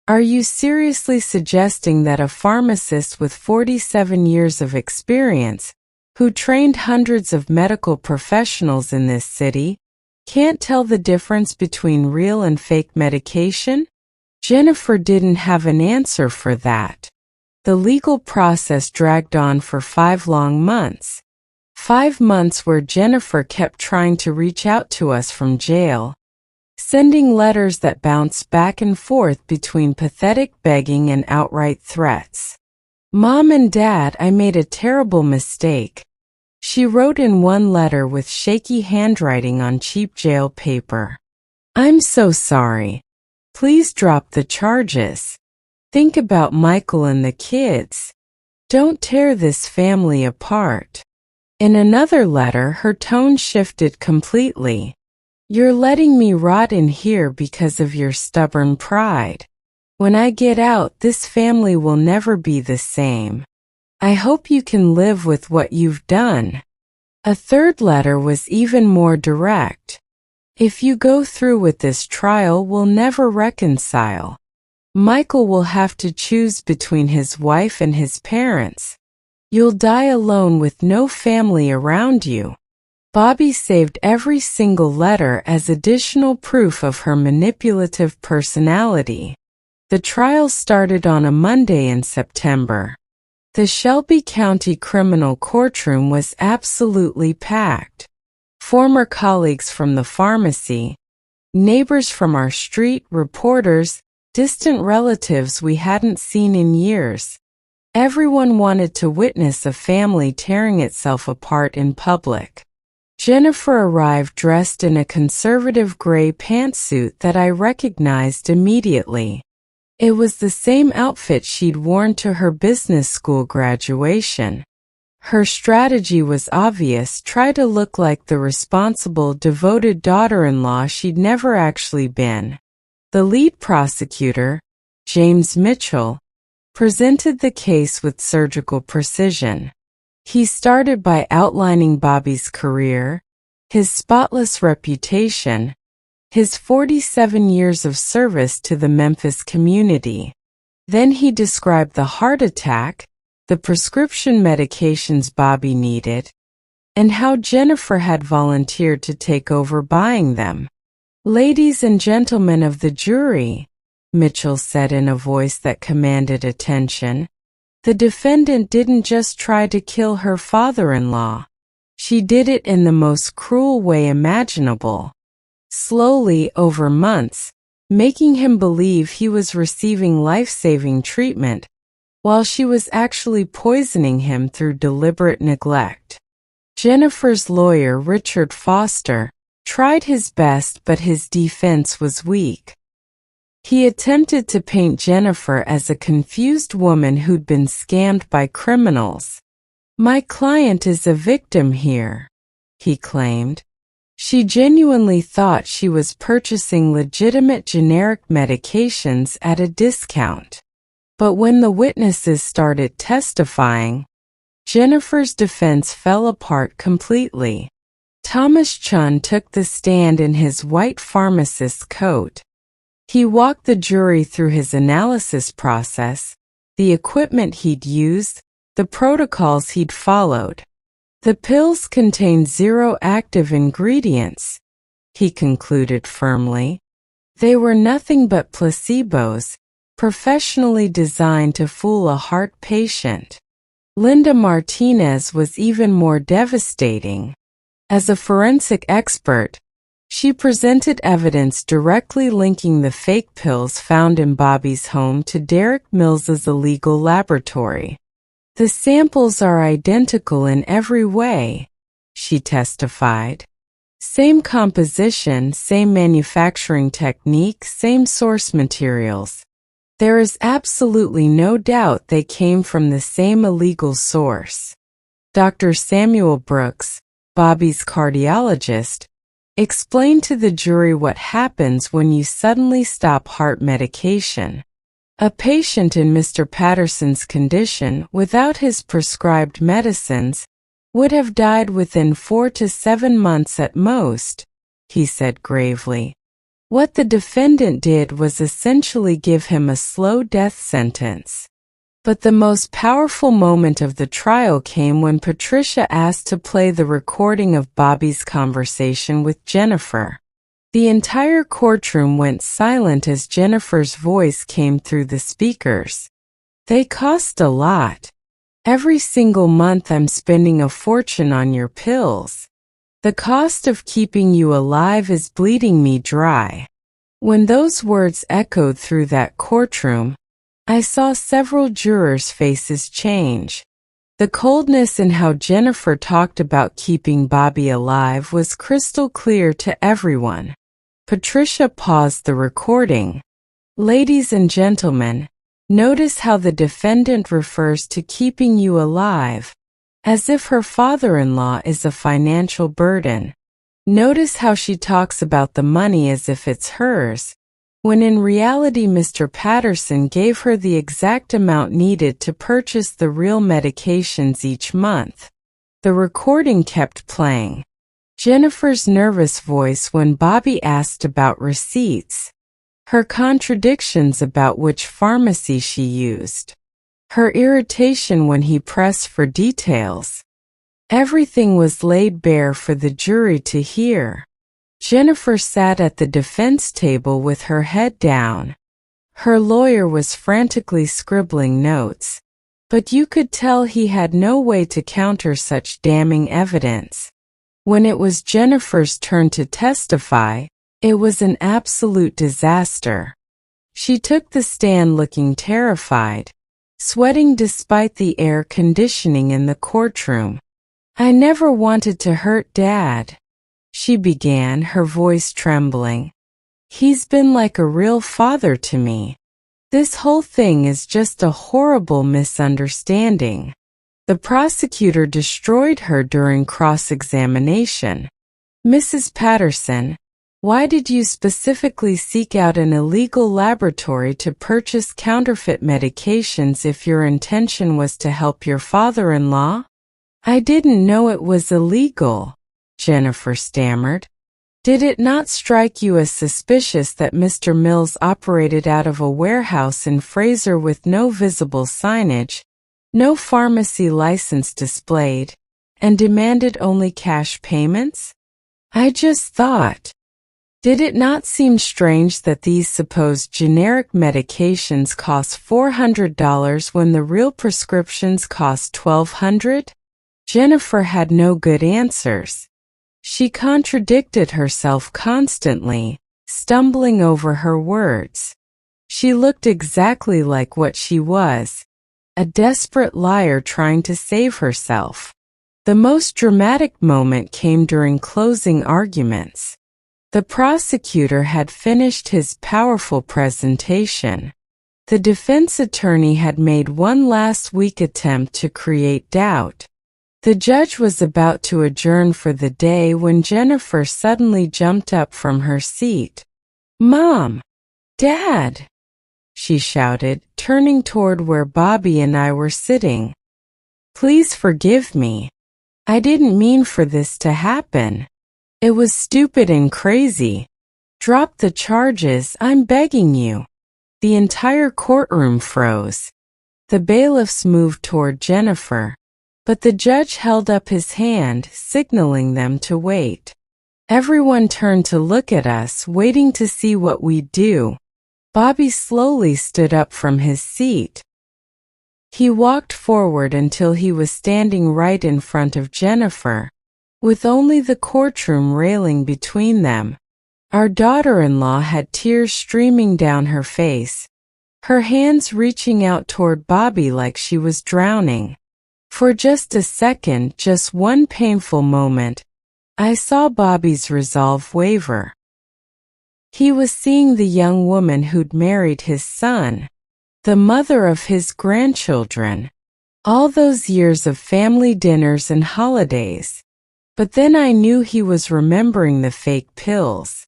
are you seriously suggesting that a pharmacist with 47 years of experience, who trained hundreds of medical professionals in this city, can't tell the difference between real and fake medication? Jennifer didn't have an answer for that. The legal process dragged on for 5 long months. 5 months where Jennifer kept trying to reach out to us from jail, sending letters that bounced back and forth between pathetic begging and outright threats. Mom and Dad, I made a terrible mistake. She wrote in one letter with shaky handwriting on cheap jail paper. I'm so sorry. Please drop the charges. Think about Michael and the kids. Don't tear this family apart. In another letter, her tone shifted completely. You're letting me rot in here because of your stubborn pride. When I get out, this family will never be the same. I hope you can live with what you've done. A third letter was even more direct. If you go through with this trial, we'll never reconcile. Michael will have to choose between his wife and his parents. You'll die alone with no family around you. Bobby saved every single letter as additional proof of her manipulative personality. The trial started on a Monday in September. The Shelby County Criminal Courtroom was absolutely packed. Former colleagues from the pharmacy, neighbors from our street, reporters, distant relatives we hadn't seen in years. Everyone wanted to witness a family tearing itself apart in public. Jennifer arrived dressed in a conservative gray pantsuit that I recognized immediately. It was the same outfit she'd worn to her business school graduation. Her strategy was obvious: try to look like the responsible, devoted daughter-in-law she'd never actually been. The lead prosecutor, James Mitchell, presented the case with surgical precision. He started by outlining Bobby's career, his spotless reputation, his 47 years of service to the Memphis community. Then he described the heart attack, the prescription medications Bobby needed, and how Jennifer had volunteered to take over buying them. "Ladies and gentlemen of the jury," Mitchell said in a voice that commanded attention, "the defendant didn't just try to kill her father-in-law. She did it in the most cruel way imaginable. Slowly, over months, making him believe he was receiving life-saving treatment, while she was actually poisoning him through deliberate neglect." Jennifer's lawyer, Richard Foster, tried his best, but his defense was weak. He attempted to paint Jennifer as a confused woman who'd been scammed by criminals. "My client is a victim here," he claimed. "She genuinely thought she was purchasing legitimate generic medications at a discount." But when the witnesses started testifying, Jennifer's defense fell apart completely. Thomas Chun took the stand in his white pharmacist coat. He walked the jury through his analysis process, the equipment he'd used, the protocols he'd followed. "The pills contain 0 active ingredients," he concluded firmly. "They were nothing but placebos, professionally designed to fool a heart patient." Linda Martinez was even more devastating. As a forensic expert, she presented evidence directly linking the fake pills found in Bobby's home to Derek Mills's illegal laboratory. "The samples are identical in every way," she testified. "Same composition, same manufacturing technique, same source materials. There is absolutely no doubt they came from the same illegal source." Dr. Samuel Brooks, Bobby's cardiologist, explained to the jury what happens when you suddenly stop heart medication. A patient in Mr. Patterson's condition, without his prescribed medicines, would have died within 4 to 7 months at most, he said gravely. What the defendant did was essentially give him a slow death sentence. But the most powerful moment of the trial came when Patricia asked to play the recording of Bobby's conversation with Jennifer. The entire courtroom went silent as Jennifer's voice came through the speakers. "They cost a lot. Every single month I'm spending a fortune on your pills. The cost of keeping you alive is bleeding me dry." When those words echoed through that courtroom, I saw several jurors' faces change. The coldness in how Jennifer talked about keeping Bobby alive was crystal clear to everyone. Patricia paused the recording. "Ladies and gentlemen, notice how the defendant refers to keeping you alive, as if her father-in-law is a financial burden. Notice how she talks about the money as if it's hers, when in reality Mr. Patterson gave her the exact amount needed to purchase the real medications each month." The recording kept playing. Jennifer's nervous voice when Bobby asked about receipts, her contradictions about which pharmacy she used, her irritation when he pressed for details. Everything was laid bare for the jury to hear. Jennifer sat at the defense table with her head down. Her lawyer was frantically scribbling notes, but you could tell he had no way to counter such damning evidence. When it was Jennifer's turn to testify, it was an absolute disaster. She took the stand looking terrified, sweating despite the air conditioning in the courtroom. "I never wanted to hurt Dad," she began, her voice trembling. "He's been like a real father to me. This whole thing is just a horrible misunderstanding." The prosecutor destroyed her during cross-examination. "Mrs. Patterson, why did you specifically seek out an illegal laboratory to purchase counterfeit medications if your intention was to help your father-in-law?" "I didn't know it was illegal," Jennifer stammered. Did it not strike you as suspicious that Mr. Mills operated out of a warehouse in Fraser with no visible signage, no pharmacy license displayed, and demanded only cash payments? I just thought. Did it not seem strange that these supposed generic medications cost $400 when the real prescriptions cost $1,200? Jennifer had no good answers. She contradicted herself constantly, stumbling over her words. She looked exactly like what she was, a desperate liar trying to save herself. The most dramatic moment came during closing arguments. The prosecutor had finished his powerful presentation. The defense attorney had made one last weak attempt to create doubt. The judge was about to adjourn for the day when Jennifer suddenly jumped up from her seat. "Mom! Dad!" she shouted, turning toward where Bobby and I were sitting. "Please forgive me. I didn't mean for this to happen. It was stupid and crazy. Drop the charges, I'm begging you." The entire courtroom froze. The bailiffs moved toward Jennifer, but the judge held up his hand, signaling them to wait. Everyone turned to look at us, waiting to see what we'd do. Bobby slowly stood up from his seat. He walked forward until he was standing right in front of Jennifer, with only the courtroom railing between them. Our daughter-in-law had tears streaming down her face, her hands reaching out toward Bobby like she was drowning. For just a second, just one painful moment, I saw Bobby's resolve waver. He was seeing the young woman who'd married his son, the mother of his grandchildren. All those years of family dinners and holidays. But then I knew he was remembering the fake pills,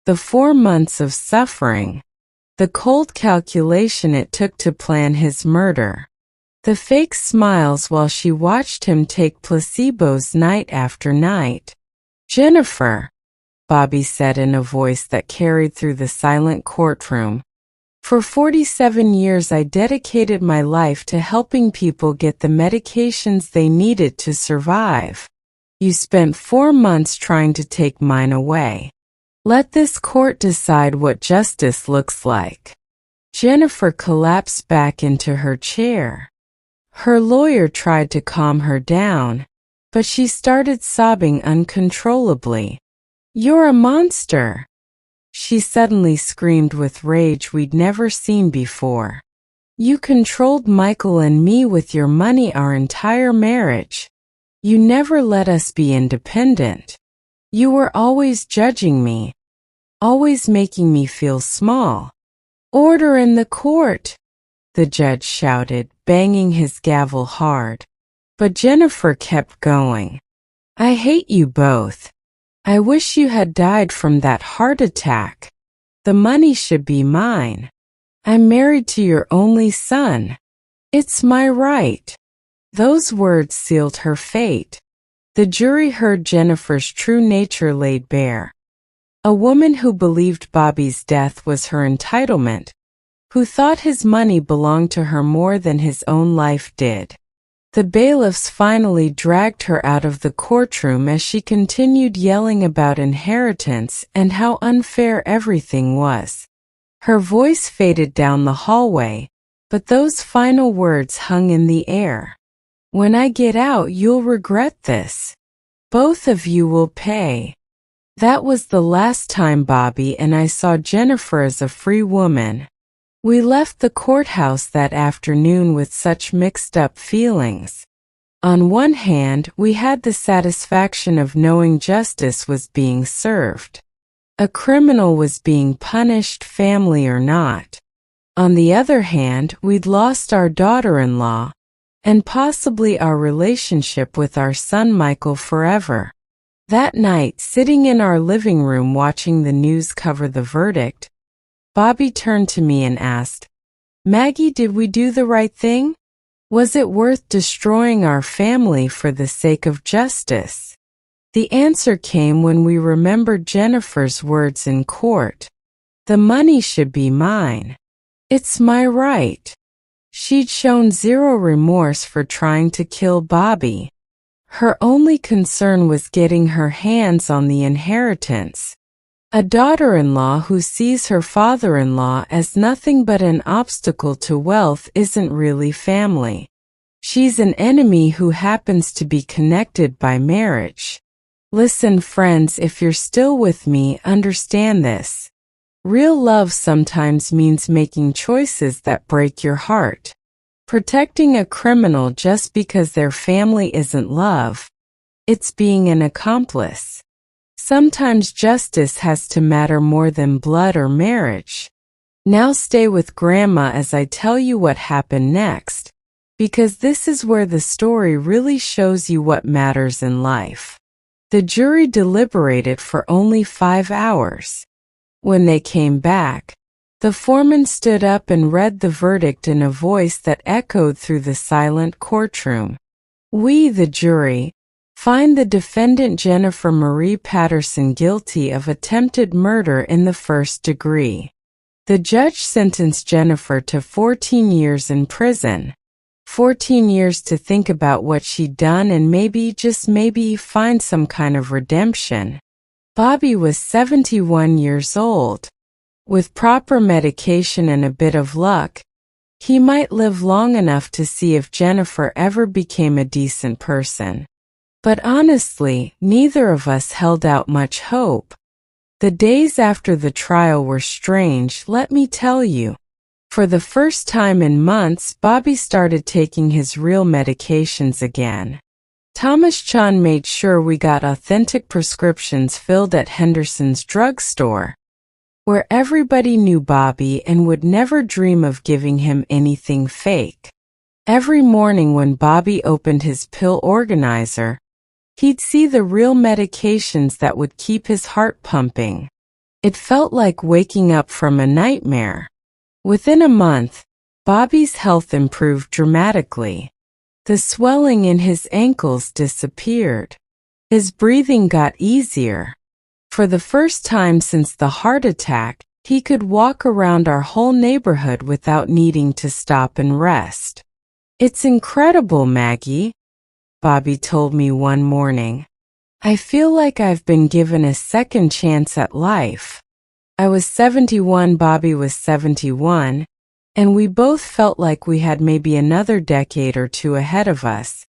the 4 months of suffering, the cold calculation it took to plan his murder, the fake smiles while she watched him take placebos night after night. "Jennifer," Bobby said in a voice that carried through the silent courtroom, "for 47 years I dedicated my life to helping people get the medications they needed to survive. You spent 4 months trying to take mine away. Let this court decide what justice looks like." Jennifer collapsed back into her chair. Her lawyer tried to calm her down, but she started sobbing uncontrollably. "You're a monster!" she suddenly screamed with rage we'd never seen before. "You controlled Michael and me with your money our entire marriage. You never let us be independent. You were always judging me, always making me feel small." "Order in the court!" the judge shouted, banging his gavel hard. But Jennifer kept going. "I hate you both. I wish you had died from that heart attack. The money should be mine. I'm married to your only son. It's my right." Those words sealed her fate. The jury heard Jennifer's true nature laid bare. A woman who believed Bobby's death was her entitlement, who thought his money belonged to her more than his own life did. The bailiffs finally dragged her out of the courtroom as she continued yelling about inheritance and how unfair everything was. Her voice faded down the hallway, but those final words hung in the air. "When I get out, you'll regret this. Both of you will pay." That was the last time Bobby and I saw Jennifer as a free woman. We left the courthouse that afternoon with such mixed-up feelings. On one hand, we had the satisfaction of knowing justice was being served. A criminal was being punished, family or not. On the other hand, we'd lost our daughter-in-law, and possibly our relationship with our son Michael forever. That night, sitting in our living room watching the news cover the verdict, Bobby turned to me and asked, "Maggie, did we do the right thing? Was it worth destroying our family for the sake of justice?" The answer came when we remembered Jennifer's words in court. The money should be mine. It's my right. She'd shown zero remorse for trying to kill Bobby. Her only concern was getting her hands on the inheritance. A daughter-in-law who sees her father-in-law as nothing but an obstacle to wealth isn't really family. She's an enemy who happens to be connected by marriage. Listen, friends, if you're still with me, understand this. Real love sometimes means making choices that break your heart. Protecting a criminal just because their family isn't love. It's being an accomplice. Sometimes justice has to matter more than blood or marriage. Now stay with Grandma as I tell you what happened next, because this is where the story really shows you what matters in life. The jury deliberated for only 5 hours. When they came back, the foreman stood up and read the verdict in a voice that echoed through the silent courtroom. We, the jury, find the defendant Jennifer Marie Patterson guilty of attempted murder in the first degree. The judge sentenced Jennifer to 14 years in prison. 14 years to think about what she'd done and maybe, just maybe, find some kind of redemption. Bobby was 71 years old. With proper medication and a bit of luck, he might live long enough to see if Jennifer ever became a decent person. But honestly, neither of us held out much hope. The days after the trial were strange, let me tell you. For the first time in months, Bobby started taking his real medications again. Thomas Chan made sure we got authentic prescriptions filled at Henderson's drugstore, where everybody knew Bobby and would never dream of giving him anything fake. Every morning when Bobby opened his pill organizer, he'd see the real medications that would keep his heart pumping. It felt like waking up from a nightmare. Within a month, Bobby's health improved dramatically. The swelling in his ankles disappeared. His breathing got easier. For the first time since the heart attack, he could walk around our whole neighborhood without needing to stop and rest. It's incredible, Maggie, Bobby told me one morning. I feel like I've been given a second chance at life. I was 71, Bobby was 71. And we both felt like we had maybe another decade or two ahead of us.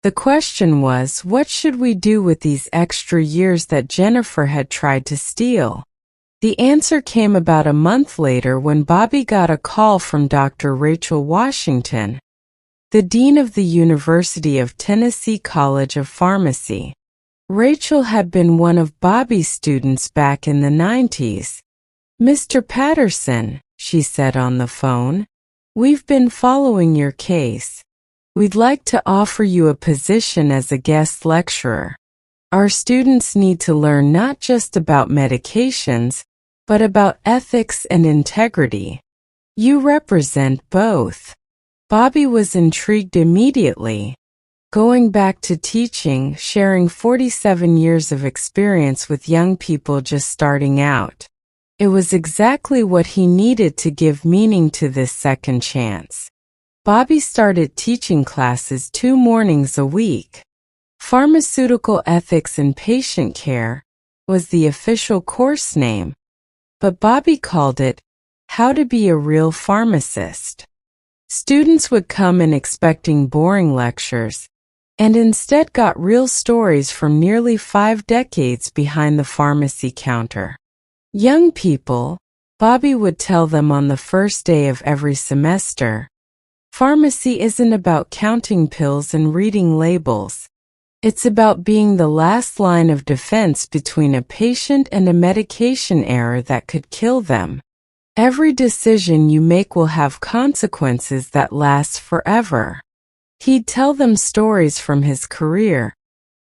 The question was, what should we do with these extra years that Jennifer had tried to steal? The answer came about a month later when Bobby got a call from Dr. Rachel Washington, the dean of the University of Tennessee College of Pharmacy. Rachel had been one of Bobby's students back in the 90s. Mr. Patterson, she said on the phone, we've been following your case. We'd like to offer you a position as a guest lecturer. Our students need to learn not just about medications, but about ethics and integrity. You represent both. Bobby was intrigued immediately. Going back to teaching, sharing 47 years of experience with young people just starting out. It was exactly what he needed to give meaning to this second chance. Bobby started teaching classes 2 mornings a week. Pharmaceutical Ethics and Patient Care was the official course name, but Bobby called it How to Be a Real Pharmacist. Students would come in expecting boring lectures, and instead got real stories from nearly 5 decades behind the pharmacy counter. Young people, Bobby would tell them on the first day of every semester, pharmacy isn't about counting pills and reading labels. It's about being the last line of defense between a patient and a medication error that could kill them. Every decision you make will have consequences that last forever. He'd tell them stories from his career,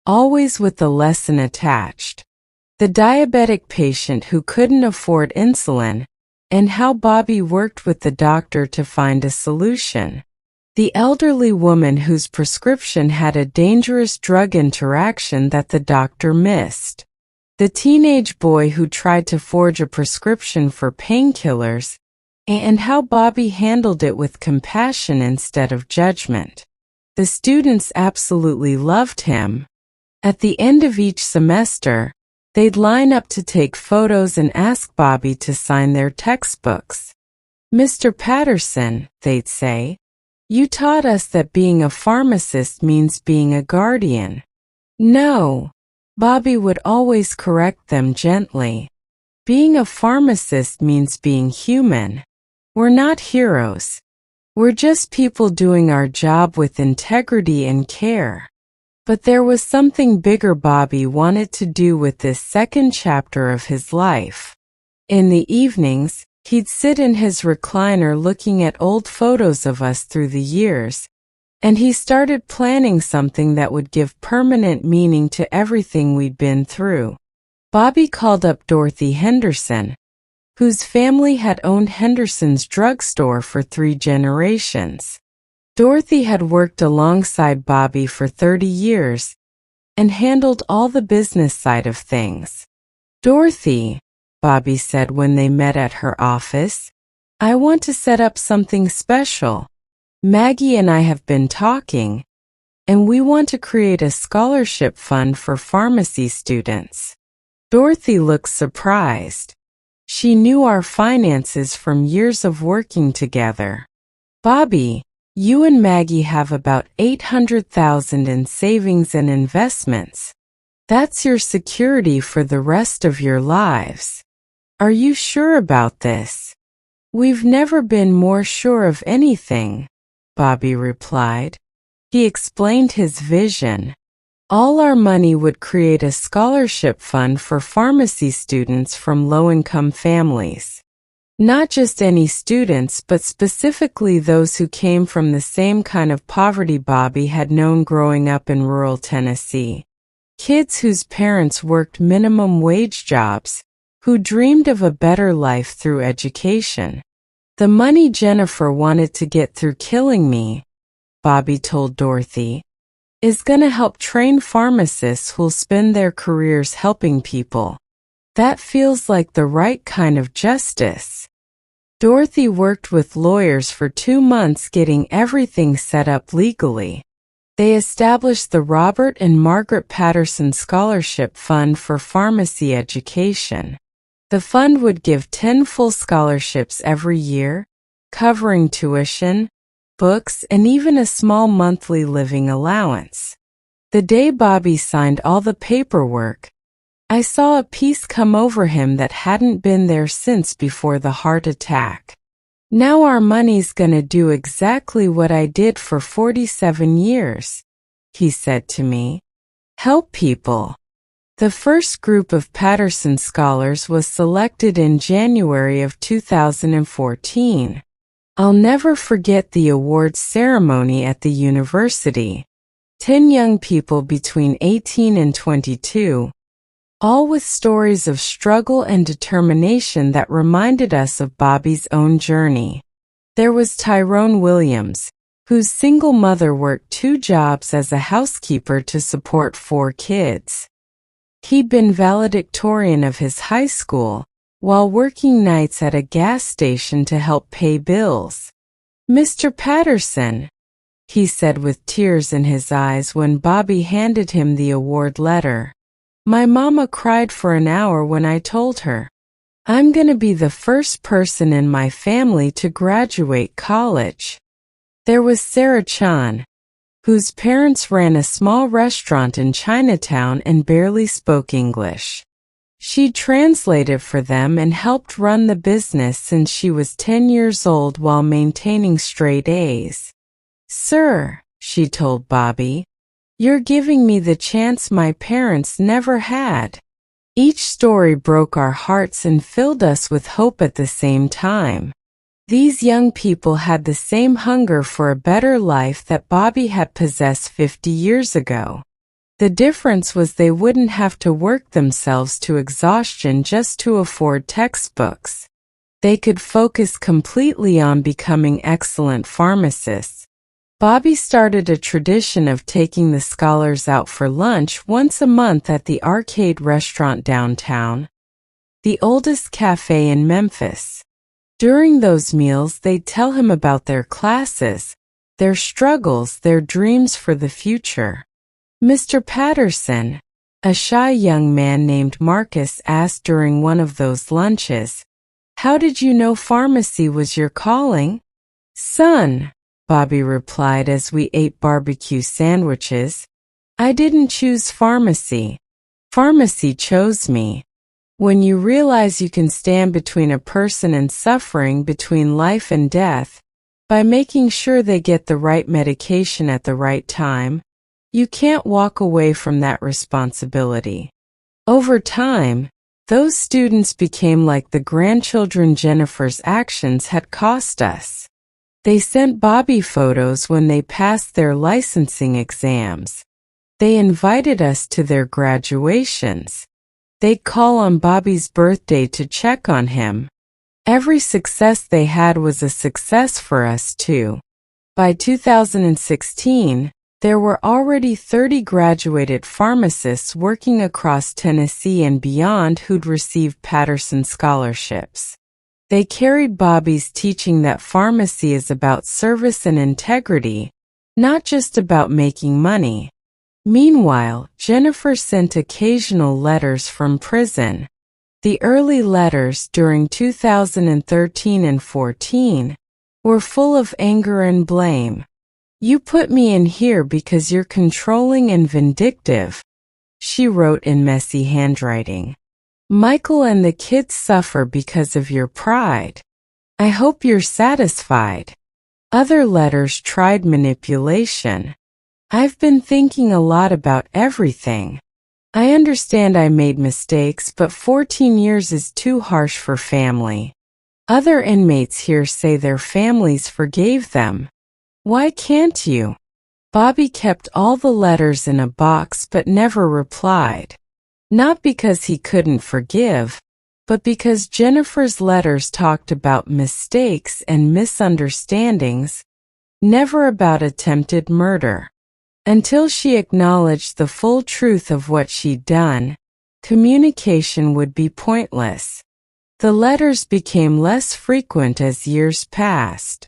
always with a lesson attached. The diabetic patient who couldn't afford insulin, and how Bobby worked with the doctor to find a solution. The elderly woman whose prescription had a dangerous drug interaction that the doctor missed. The teenage boy who tried to forge a prescription for painkillers, and how Bobby handled it with compassion instead of judgment. The students absolutely loved him. At the end of each semester, they'd line up to take photos and ask Bobby to sign their textbooks. "Mr. Patterson," they'd say, "you taught us that being a pharmacist means being a guardian." "No," Bobby would always correct them gently. "Being a pharmacist means being human. We're not heroes. We're just people doing our job with integrity and care." But there was something bigger Bobby wanted to do with this second chapter of his life. In the evenings, he'd sit in his recliner looking at old photos of us through the years, and he started planning something that would give permanent meaning to everything we'd been through. Bobby called up Dorothy Henderson, whose family had owned Henderson's drugstore for 3 generations. Dorothy had worked alongside Bobby for 30 years and handled all the business side of things. "Dorothy," Bobby said when they met at her office, "I want to set up something special. Maggie and I have been talking, and we want to create a scholarship fund for pharmacy students." Dorothy looked surprised. She knew our finances from years of working together. "Bobby, you and Maggie have about $800,000 in savings and investments. That's your security for the rest of your lives. Are you sure about this?" "We've never been more sure of anything," Bobby replied. He explained his vision. All our money would create a scholarship fund for pharmacy students from low-income families. Not just any students, but specifically those who came from the same kind of poverty Bobby had known growing up in rural Tennessee. Kids whose parents worked minimum wage jobs, who dreamed of a better life through education. "The money Jennifer wanted to get through killing me," Bobby told Dorothy, "is gonna help train pharmacists who'll spend their careers helping people. That feels like the right kind of justice." Dorothy worked with lawyers for 2 months getting everything set up legally. They established the Robert and Margaret Patterson Scholarship Fund for pharmacy education. The fund would give 10 full scholarships every year, covering tuition, books, and even a small monthly living allowance. The day Bobby signed all the paperwork, I saw a peace come over him that hadn't been there since before the heart attack. "Now our money's gonna do exactly what I did for 47 years, he said to me. "Help people." The first group of Patterson scholars was selected in January of 2014. I'll never forget the awards ceremony at the university. 10 young people between 18 and 22, all with stories of struggle and determination that reminded us of Bobby's own journey. There was Tyrone Williams, whose single mother worked 2 jobs as a housekeeper to support 4 kids. He'd been valedictorian of his high school, while working nights at a gas station to help pay bills. "Mr. Patterson," he said with tears in his eyes when Bobby handed him the award letter. "My mama cried for an hour when I told her. I'm gonna be the first person in my family to graduate college." There was Sarah Chan, whose parents ran a small restaurant in Chinatown and barely spoke English. She translated for them and helped run the business since she was 10 years old while maintaining straight A's. "Sir," she told Bobby, "you're giving me the chance my parents never had." Each story broke our hearts and filled us with hope at the same time. These young people had the same hunger for a better life that Bobby had possessed 50 years ago. The difference was they wouldn't have to work themselves to exhaustion just to afford textbooks. They could focus completely on becoming excellent pharmacists, Bobby started a tradition of taking the scholars out for lunch once a month at the arcade restaurant downtown, the oldest cafe in Memphis. During those meals, they'd tell him about their classes, their struggles, their dreams for the future. Mr. Patterson, a shy young man named Marcus, asked during one of those lunches, "How did you know pharmacy was your calling?" "Son," Bobby replied as we ate barbecue sandwiches, "I didn't choose pharmacy. Pharmacy chose me." When you realize you can stand between a person and suffering, between life and death, by making sure they get the right medication at the right time, you can't walk away from that responsibility. Over time, those students became like the grandchildren Jennifer's actions had cost us. They sent Bobby photos when they passed their licensing exams. They invited us to their graduations. They'd call on Bobby's birthday to check on him. Every success they had was a success for us too. By 2016, there were already 30 graduated pharmacists working across Tennessee and beyond who'd received Patterson scholarships. They carried Bobby's teaching that pharmacy is about service and integrity, not just about making money. Meanwhile, Jennifer sent occasional letters from prison. The early letters during 2013 and 14 were full of anger and blame. "You put me in here because you're controlling and vindictive," she wrote in messy handwriting. "Michael and the kids suffer because of your pride. I hope you're satisfied." Other letters tried manipulation. "I've been thinking a lot about everything. I understand I made mistakes, but 14 years is too harsh for family. Other inmates here say their families forgave them. Why can't you?" Bobby kept all the letters in a box but never replied. Not because he couldn't forgive, but because Jennifer's letters talked about mistakes and misunderstandings, never about attempted murder. Until she acknowledged the full truth of what she'd done, communication would be pointless. The letters became less frequent as years passed.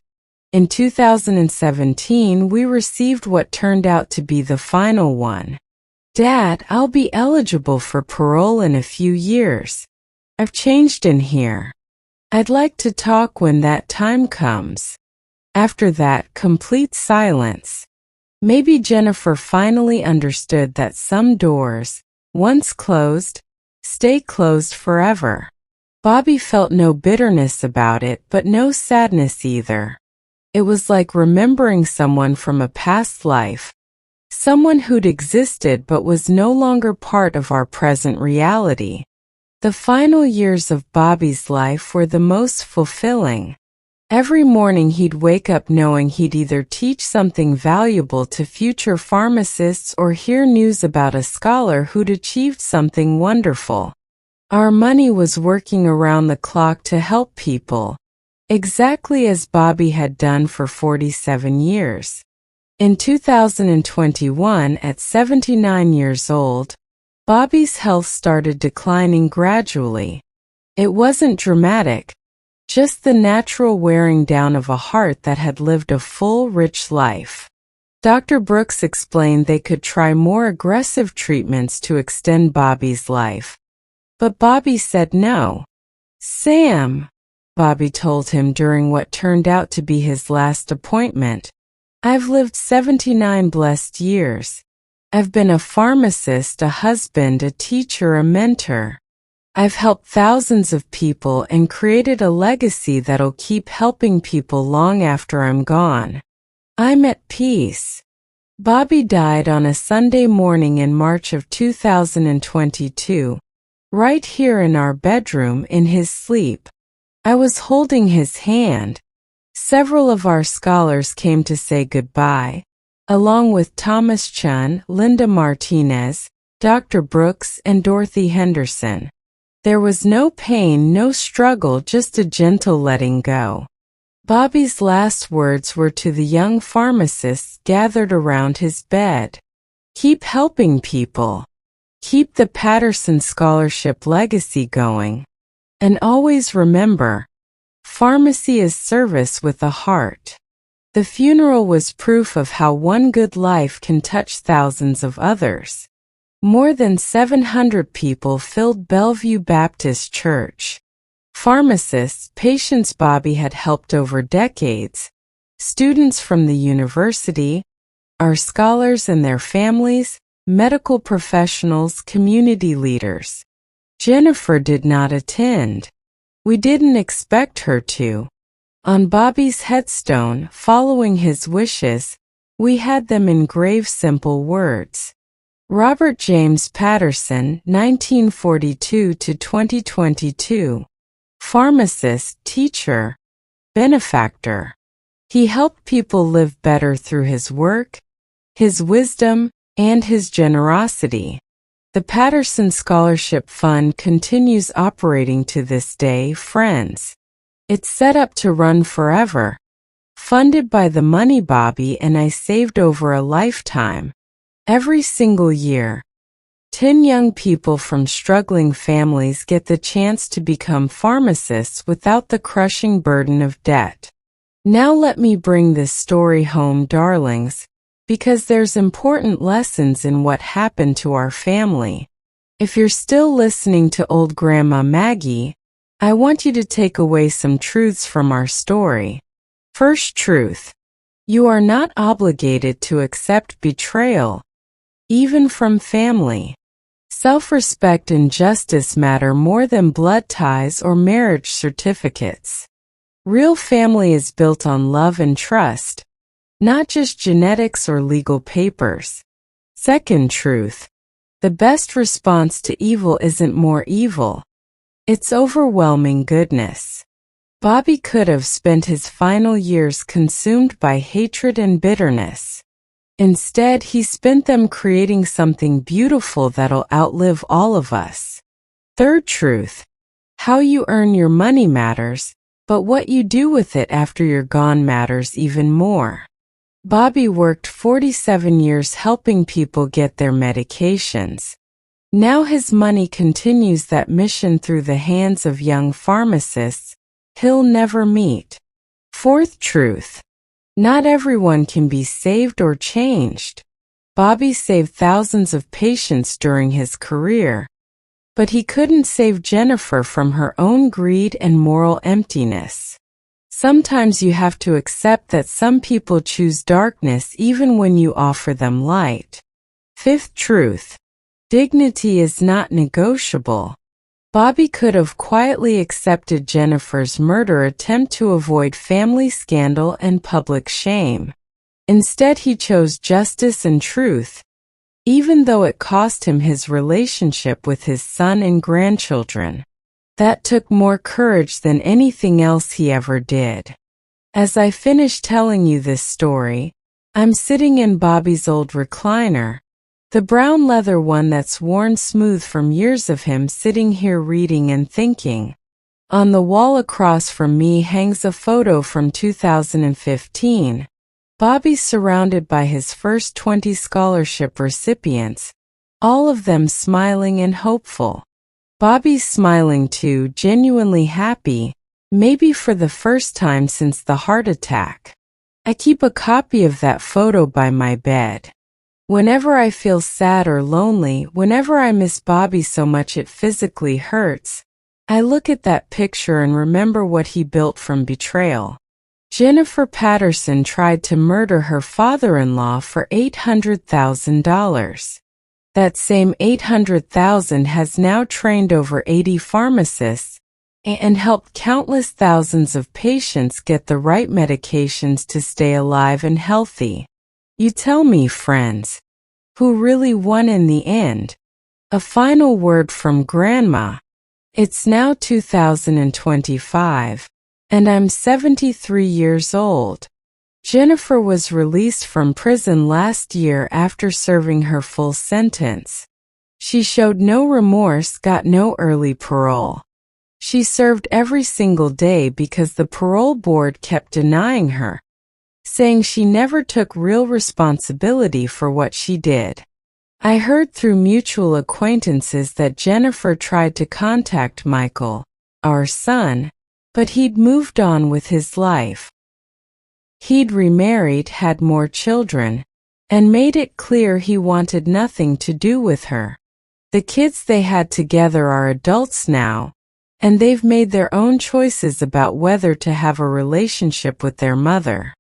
In 2017, we received what turned out to be the final one. "Dad, I'll be eligible for parole in a few years. I've changed in here. I'd like to talk when that time comes." After that, complete silence. Maybe Jennifer finally understood that some doors, once closed, stay closed forever. Bobby felt no bitterness about it, but no sadness either. It was like remembering someone from a past life. Someone who'd existed but was no longer part of our present reality. The final years of Bobby's life were the most fulfilling. Every morning he'd wake up knowing he'd either teach something valuable to future pharmacists or hear news about a scholar who'd achieved something wonderful. Our money was working around the clock to help people, exactly as Bobby had done for 47 years. In 2021, at 79 years old, Bobby's health started declining gradually. It wasn't dramatic, just the natural wearing down of a heart that had lived a full, rich life. Dr. Brooks explained they could try more aggressive treatments to extend Bobby's life. But Bobby said no. "Sam," Bobby told him during what turned out to be his last appointment, "I've lived 79 blessed years. I've been a pharmacist, a husband, a teacher, a mentor. I've helped thousands of people and created a legacy that'll keep helping people long after I'm gone. I'm at peace." Bobby died on a Sunday morning in March of 2022, right here in our bedroom in his sleep. I was holding his hand. Several of our scholars came to say goodbye, along with Thomas Chun, Linda Martinez, Dr. Brooks, and Dorothy Henderson. There was no pain, no struggle, just a gentle letting go. Bobby's last words were to the young pharmacists gathered around his bed. Keep helping people. Keep the Patterson Scholarship legacy going. And always remember, pharmacy is service with a heart. The funeral was proof of how one good life can touch thousands of others. More than 700 people filled Bellevue Baptist Church. Pharmacists, patients Bobby had helped over decades, students from the university, our scholars and their families, medical professionals, community leaders. Jennifer did not attend. We didn't expect her to. On Bobby's headstone, following his wishes, we had them engrave simple words. Robert James Patterson, 1942 to 2022. Pharmacist, teacher, benefactor. He helped people live better through his work, his wisdom, and his generosity. The Patterson Scholarship Fund continues operating to this day, friends. It's set up to run forever. Funded by the money Bobby and I saved over a lifetime. Every single year, 10 young people from struggling families get the chance to become pharmacists without the crushing burden of debt. Now let me bring this story home, darlings, because there's important lessons in what happened to our family. If you're still listening to old Grandma Maggie, I want you to take away some truths from our story. First truth. You are not obligated to accept betrayal, even from family. Self-respect and justice matter more than blood ties or marriage certificates. Real family is built on love and trust, not just genetics or legal papers. Second truth. The best response to evil isn't more evil. It's overwhelming goodness. Bobby could have spent his final years consumed by hatred and bitterness. Instead, he spent them creating something beautiful that'll outlive all of us. Third truth. How you earn your money matters, but what you do with it after you're gone matters even more. Bobby worked 47 years helping people get their medications. Now his money continues that mission through the hands of young pharmacists he'll never meet. Fourth truth. Not everyone can be saved or changed. Bobby saved thousands of patients during his career, but he couldn't save Jennifer from her own greed and moral emptiness. Sometimes you have to accept that some people choose darkness even when you offer them light. Fifth truth. Dignity is not negotiable. Bobby could have quietly accepted Jennifer's murder attempt to avoid family scandal and public shame. Instead, he chose justice and truth, even though it cost him his relationship with his son and grandchildren. That took more courage than anything else he ever did. As I finish telling you this story, I'm sitting in Bobby's old recliner, the brown leather one that's worn smooth from years of him sitting here reading and thinking. On the wall across from me hangs a photo from 2015. Bobby surrounded by his first 20 scholarship recipients, all of them smiling and hopeful. Bobby's smiling too, genuinely happy, maybe for the first time since the heart attack. I keep a copy of that photo by my bed. Whenever I feel sad or lonely, whenever I miss Bobby so much it physically hurts, I look at that picture and remember what he built from betrayal. Jennifer Patterson tried to murder her father-in-law for $800,000. That same $800,000 has now trained over 80 pharmacists and helped countless thousands of patients get the right medications to stay alive and healthy. You tell me, friends, who really won in the end? A final word from Grandma. It's now 2025, and I'm 73 years old. Jennifer was released from prison last year after serving her full sentence. She showed no remorse, got no early parole. She served every single day because the parole board kept denying her, saying she never took real responsibility for what she did. I heard through mutual acquaintances that Jennifer tried to contact Michael, our son, but he'd moved on with his life. He'd remarried, had more children, and made it clear he wanted nothing to do with her. The kids they had together are adults now, and they've made their own choices about whether to have a relationship with their mother.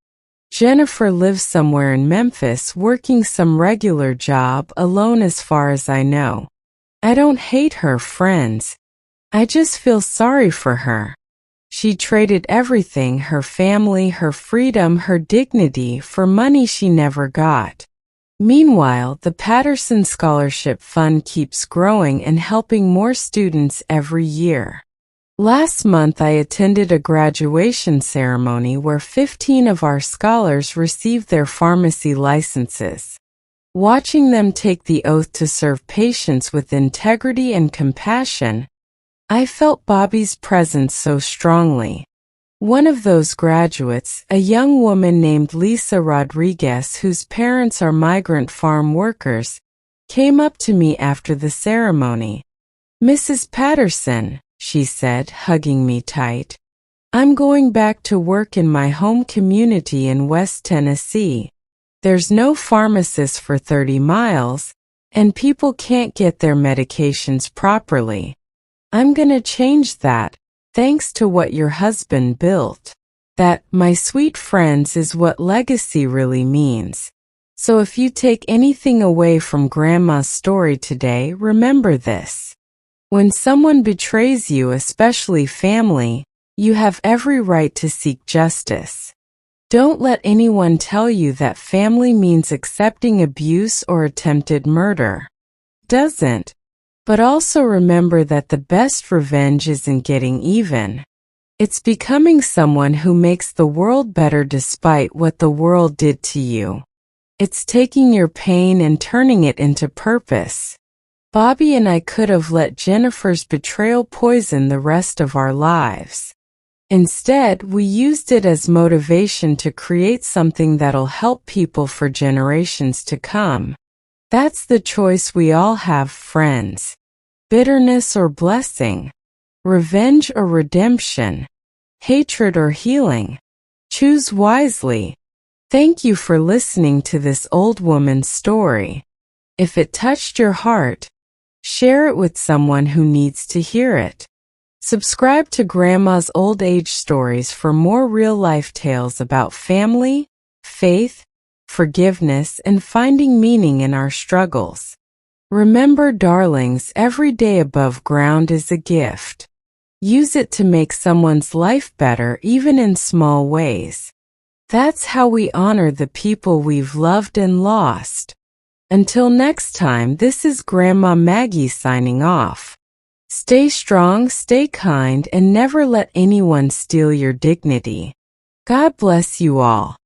Jennifer lives somewhere in Memphis working some regular job alone as far as I know. I don't hate her, friends. I just feel sorry for her. She traded everything, her family, her freedom, her dignity, for money she never got. Meanwhile, the Patterson Scholarship Fund keeps growing and helping more students every year. Last month I attended a graduation ceremony where 15 of our scholars received their pharmacy licenses. Watching them take the oath to serve patients with integrity and compassion, I felt Bobby's presence so strongly. One of those graduates, a young woman named Lisa Rodriguez whose parents are migrant farm workers, came up to me after the ceremony. "Mrs. Patterson," she said, hugging me tight, "I'm going back to work in my home community in West Tennessee. There's no pharmacist for 30 miles, and people can't get their medications properly. I'm gonna change that, thanks to what your husband built. That, my sweet friends, is what legacy really means. So if you take anything away from Grandma's story today, remember this. When someone betrays you, especially family, you have every right to seek justice. Don't let anyone tell you that family means accepting abuse or attempted murder. Doesn't. But also remember that the best revenge isn't getting even. It's becoming someone who makes the world better despite what the world did to you. It's taking your pain and turning it into purpose. Bobby and I could have let Jennifer's betrayal poison the rest of our lives. Instead, we used it as motivation to create something that'll help people for generations to come. That's the choice we all have, friends. Bitterness or blessing. Revenge or redemption. Hatred or healing. Choose wisely. Thank you for listening to this old woman's story. If it touched your heart, share it with someone who needs to hear it. Subscribe to Grandma's Old Age Stories for more real-life tales about family, faith, forgiveness, and finding meaning in our struggles. Remember, darlings, every day above ground is a gift. Use it to make someone's life better, even in small ways. That's how we honor the people we've loved and lost. Until next time, this is Grandma Maggie signing off. Stay strong, stay kind, and never let anyone steal your dignity. God bless you all.